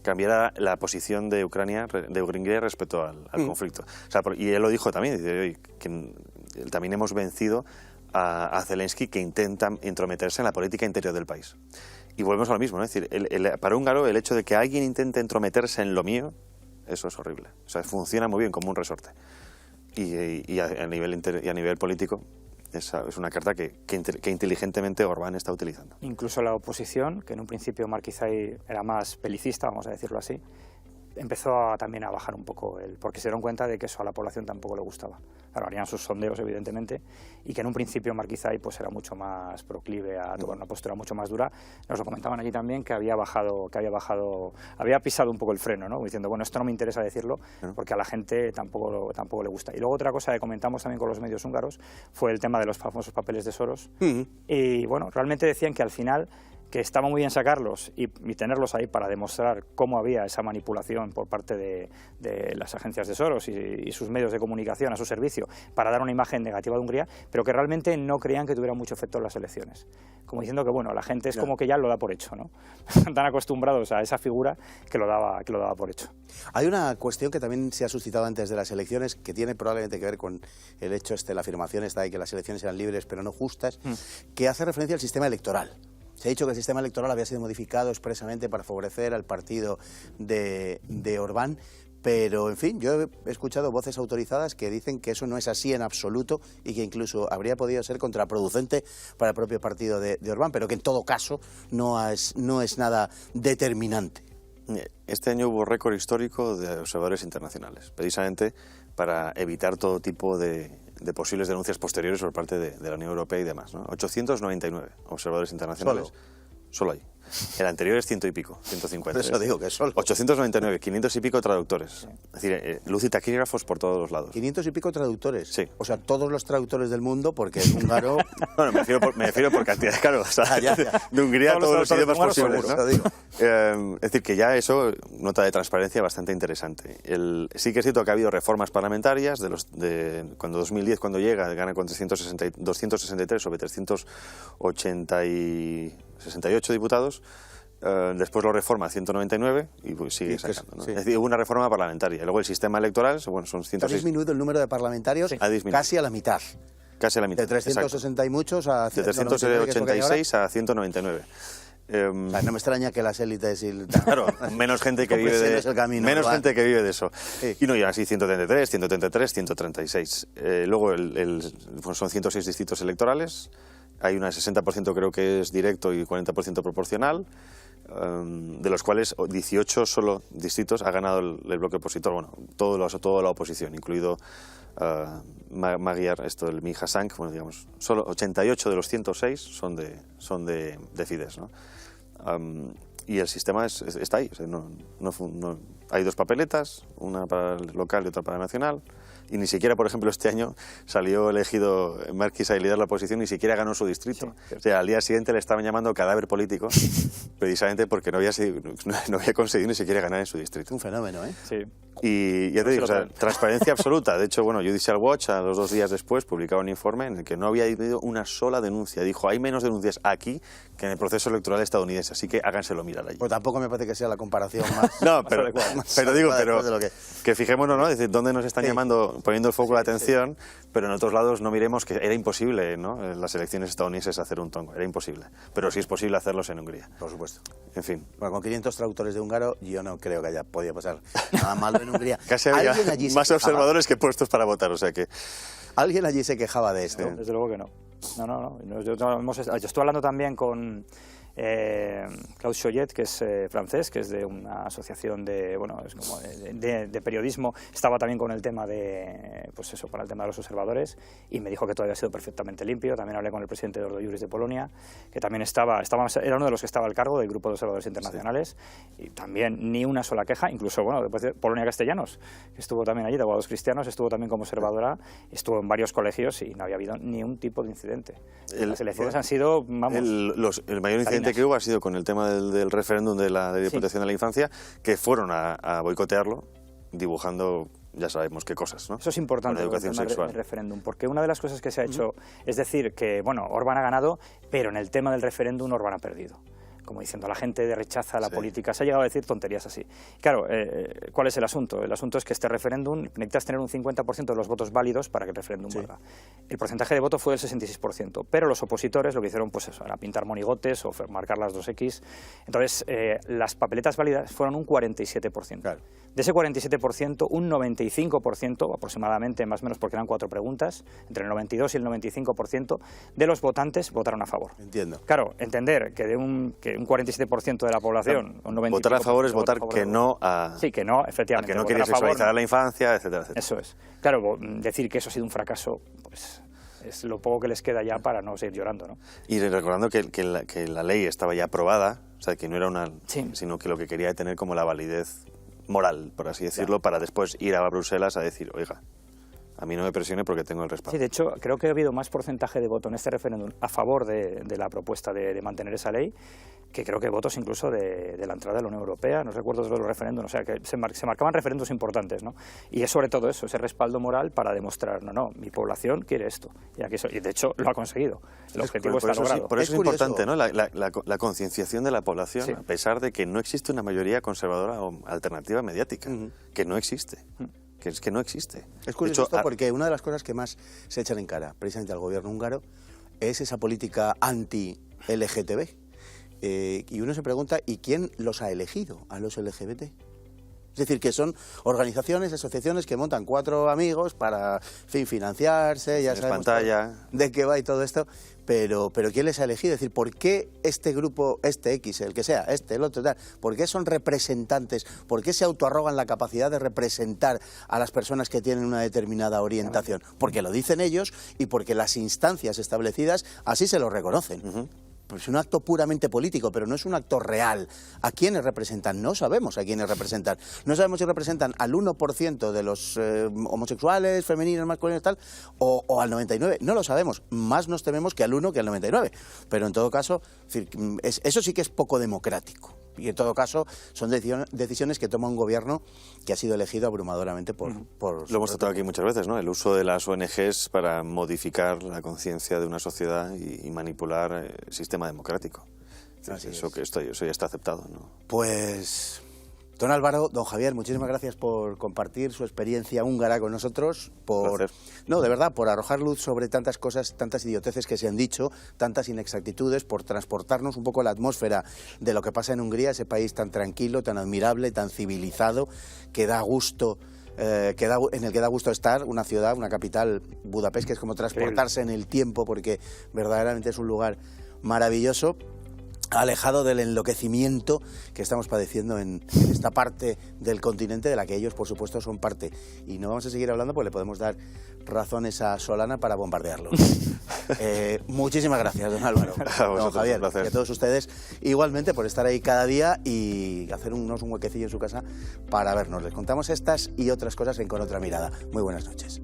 cambiara la posición de Ucrania respecto al conflicto. O sea, y él lo dijo también, dice, que también hemos vencido a Zelensky, que intenta entrometerse en la política interior del país. Y volvemos a lo mismo, ¿no? Es decir, para húngaro el hecho de que alguien intente entrometerse en lo mío, eso es horrible. O sea, funciona muy bien como un resorte. Y a nivel político es una carta que inteligentemente Orbán está utilizando. Incluso la oposición, que en un principio Markizai era más belicista, vamos a decirlo así, empezó también a bajar un poco, porque se dieron cuenta de que eso a la población tampoco le gustaba. Claro, harían sus sondeos, evidentemente, y que en un principio Markizai pues era mucho más proclive a tomar una postura mucho más dura. Nos lo comentaban allí también, que había pisado un poco el freno, ¿no? Diciendo, bueno, esto no me interesa decirlo, porque a la gente tampoco le gusta. Y luego otra cosa que comentamos también con los medios húngaros fue el tema de los famosos papeles de Soros. Y bueno, realmente decían que al final que estaba muy bien sacarlos y tenerlos ahí para demostrar cómo había esa manipulación por parte de las agencias de Soros y sus medios de comunicación a su servicio para dar una imagen negativa de Hungría, pero que realmente no creían que tuviera mucho efecto en las elecciones. Como diciendo que, bueno, la gente es como que ya lo da por hecho, ¿no? Están tan acostumbrados a esa figura que lo daba por hecho. Hay una cuestión que también se ha suscitado antes de las elecciones, que tiene probablemente que ver con el hecho la afirmación esta de que las elecciones eran libres pero no justas, que hace referencia al sistema electoral. Se ha dicho que el sistema electoral había sido modificado expresamente para favorecer al partido de Orbán, pero, en fin, yo he escuchado voces autorizadas que dicen que eso no es así en absoluto y que incluso habría podido ser contraproducente para el propio partido de Orbán, pero que en todo caso no es nada determinante. Este año hubo récord histórico de observadores internacionales, precisamente para evitar todo tipo de posibles denuncias posteriores por parte de la Unión Europea y demás, ¿no? 899 observadores internacionales, solo ahí. El anterior es 100 y pico, 150. Por eso digo que son 899, 500 y pico traductores. Es decir, luz y taquígrafos por todos los lados. 500 y pico traductores. Sí. O sea, todos los traductores del mundo, porque el húngaro... Bueno, me refiero por cantidad, claro. O sea, ya. De Hungría todos los idiomas seguro, posibles, ¿no? digo. Es decir, que ya eso, nota de transparencia bastante interesante. Sí que es cierto que ha habido reformas parlamentarias, cuando 2010, cuando llega, gana con 263 sobre 368 diputados. Después lo reforma a 199 y pues sigue sacando, ¿no? Sí. Es decir, hubo una reforma parlamentaria. Luego el sistema electoral, bueno, son 106. Ha disminuido el número de parlamentarios casi a la mitad. Casi a la mitad. De 360 y muchos a... De 386 a 199. O sea, no me extraña que las élites y... Claro, menos gente que vive de gente que vive de eso. Sí. Y no, ya así 133, 133, 136. Luego pues son 106 distritos electorales. Hay un 60% creo que es directo y 40% proporcional, de los cuales 18 solo distritos ha ganado el bloque opositor. Bueno, toda la oposición, incluido Magyar, el Miha Sank, bueno, digamos, solo 88 de los 106 son de Fidesz, ¿no? Y el sistema está ahí. O sea, hay dos papeletas, una para el local y otra para el nacional. Y ni siquiera, por ejemplo, este año salió elegido Merkis a liderar la oposición, ni siquiera ganó su distrito. Sí. O sea, al día siguiente le estaban llamando cadáver político, precisamente porque no había conseguido ni siquiera ganar en su distrito. Un fenómeno, ¿eh? Sí. Y ya te digo, o sea, transparencia absoluta. De hecho, bueno, Judicial Watch, a los 2 días después, publicaba un informe en el que no había habido una sola denuncia. Dijo, hay menos denuncias aquí que en el proceso electoral estadounidense, así que háganselo mirar allí. Pues tampoco me parece que sea la comparación más... No, pero de que fijémonos, ¿no? Es decir, ¿dónde nos están llamando, poniendo el foco de atención? Pero en otros lados no miremos que era imposible, ¿no? En las elecciones estadounidenses hacer un tongo, era imposible. Pero sí es posible hacerlos en Hungría. Por supuesto. En fin. Bueno, con 500 traductores de húngaro, yo no creo que haya podido pasar nada malo en Hungría. Casi había más observadores que puestos para votar, o sea que... ¿Alguien allí se quejaba de esto? Desde luego que no. No. Yo estoy hablando también con Claude Choyet, que es francés, que es de una asociación de periodismo. Estaba también con el tema de, pues eso, con el tema de los observadores, y me dijo que todo había sido perfectamente limpio. También hablé con el presidente de Ordo Iuris de Polonia, que también era uno de los que estaba al cargo del grupo de observadores internacionales, y también ni una sola queja. Incluso, bueno, después de Polonia Castellanos, que estuvo también allí, de abogados cristianos, estuvo también como observadora, estuvo en varios colegios y no había habido ni un tipo de incidente. Las elecciones han sido, vamos... El mayor incidente que hubo ha sido con el tema del referéndum de la de protección de la infancia, que fueron a boicotearlo dibujando, ya sabemos qué cosas, ¿no? Eso es importante, la educación sexual. El referéndum, porque una de las cosas que se ha hecho es decir que, bueno, Orbán ha ganado, pero en el tema del referéndum Orbán ha perdido. Como diciendo, la gente rechaza la política. Se ha llegado a decir tonterías así. Claro, ¿cuál es el asunto? El asunto es que este referéndum, necesitas tener un 50% de los votos válidos para que el referéndum valga. El porcentaje de voto fue del 66%, pero los opositores lo que hicieron, pues eso, era pintar monigotes o marcar las 2X. Entonces, las papeletas válidas fueron un 47%. Claro. De ese 47%, un 95% aproximadamente, más o menos porque eran 4 preguntas, entre el 92 y el 95% de los votantes votaron a favor. Entiendo. Claro, entender que un 47% de la población... Claro, votar a favor es votar que no a... Sí, que no, efectivamente. A que no quería sexualizar a la infancia, etcétera, etcétera. Eso es. Claro, decir que eso ha sido un fracaso, pues es lo poco que les queda ya para no seguir llorando, ¿no? Y recordando que la ley estaba ya aprobada, o sea, que no era una... Sí. Sino que lo que quería tener como la validez moral, por así decirlo, para después ir a Bruselas a decir, oiga, a mí no me presione porque tengo el respaldo. Sí, de hecho, creo que ha habido más porcentaje de voto en este referéndum a favor de la propuesta de mantener esa ley, que creo que votos incluso de la entrada de la Unión Europea. No recuerdo de los referéndums, o sea, que se marcaban referéndums importantes, ¿no? Y es sobre todo eso, ese respaldo moral para demostrar, no, mi población quiere esto. Y de hecho lo ha conseguido. El objetivo está logrado. Sí, por eso es importante, ¿no? La concienciación de la población, a pesar de que no existe una mayoría conservadora o alternativa mediática, que no existe. Que es que no existe. Es curioso esto porque una de las cosas que más se echan en cara precisamente al gobierno húngaro es esa política anti-LGTB. Y uno se pregunta, ¿y quién los ha elegido a los LGBT? Es decir, que son organizaciones, asociaciones que montan 4 amigos para, financiarse, ya sabemos pantalla, de qué va y todo esto, pero ¿quién les ha elegido? Es decir, ¿por qué este grupo, este X, el que sea, el otro, tal, por qué son representantes, por qué se autoarrogan la capacidad de representar a las personas que tienen una determinada orientación? Porque lo dicen ellos y porque las instancias establecidas así se lo reconocen. pues un acto puramente político, pero no es un acto real. ¿A quiénes representan? No sabemos a quiénes representan. No sabemos si representan al 1% de los homosexuales, femeninos, masculinos, tal, o al 99%. No lo sabemos. Más nos tememos que al 1 que al 99%. Pero en todo caso, eso sí que es poco democrático. Y en todo caso, son decisiones que toma un gobierno que ha sido elegido abrumadoramente por Lo hemos tratado aquí muchas veces, ¿no? El uso de las ONGs para modificar la conciencia de una sociedad y manipular el sistema democrático. Eso ya está aceptado, ¿no? Pues, don Álvaro, don Javier, muchísimas gracias por compartir su experiencia húngara con nosotros, de verdad, por arrojar luz sobre tantas cosas, tantas idioteces que se han dicho, tantas inexactitudes, por transportarnos un poco a la atmósfera de lo que pasa en Hungría, ese país tan tranquilo, tan admirable, tan civilizado, que da gusto. En el que da gusto estar, una ciudad, una capital, Budapest, que es como transportarse en el tiempo, porque verdaderamente es un lugar maravilloso, alejado del enloquecimiento que estamos padeciendo en esta parte del continente de la que ellos, por supuesto, son parte. Y no vamos a seguir hablando porque le podemos dar razones a Solana para bombardearlo. Muchísimas gracias, don Álvaro, don Javier, y a todos ustedes igualmente por estar ahí cada día y hacernos un huequecillo en su casa para vernos. Les contamos estas y otras cosas en Con Otra Mirada. Muy buenas noches.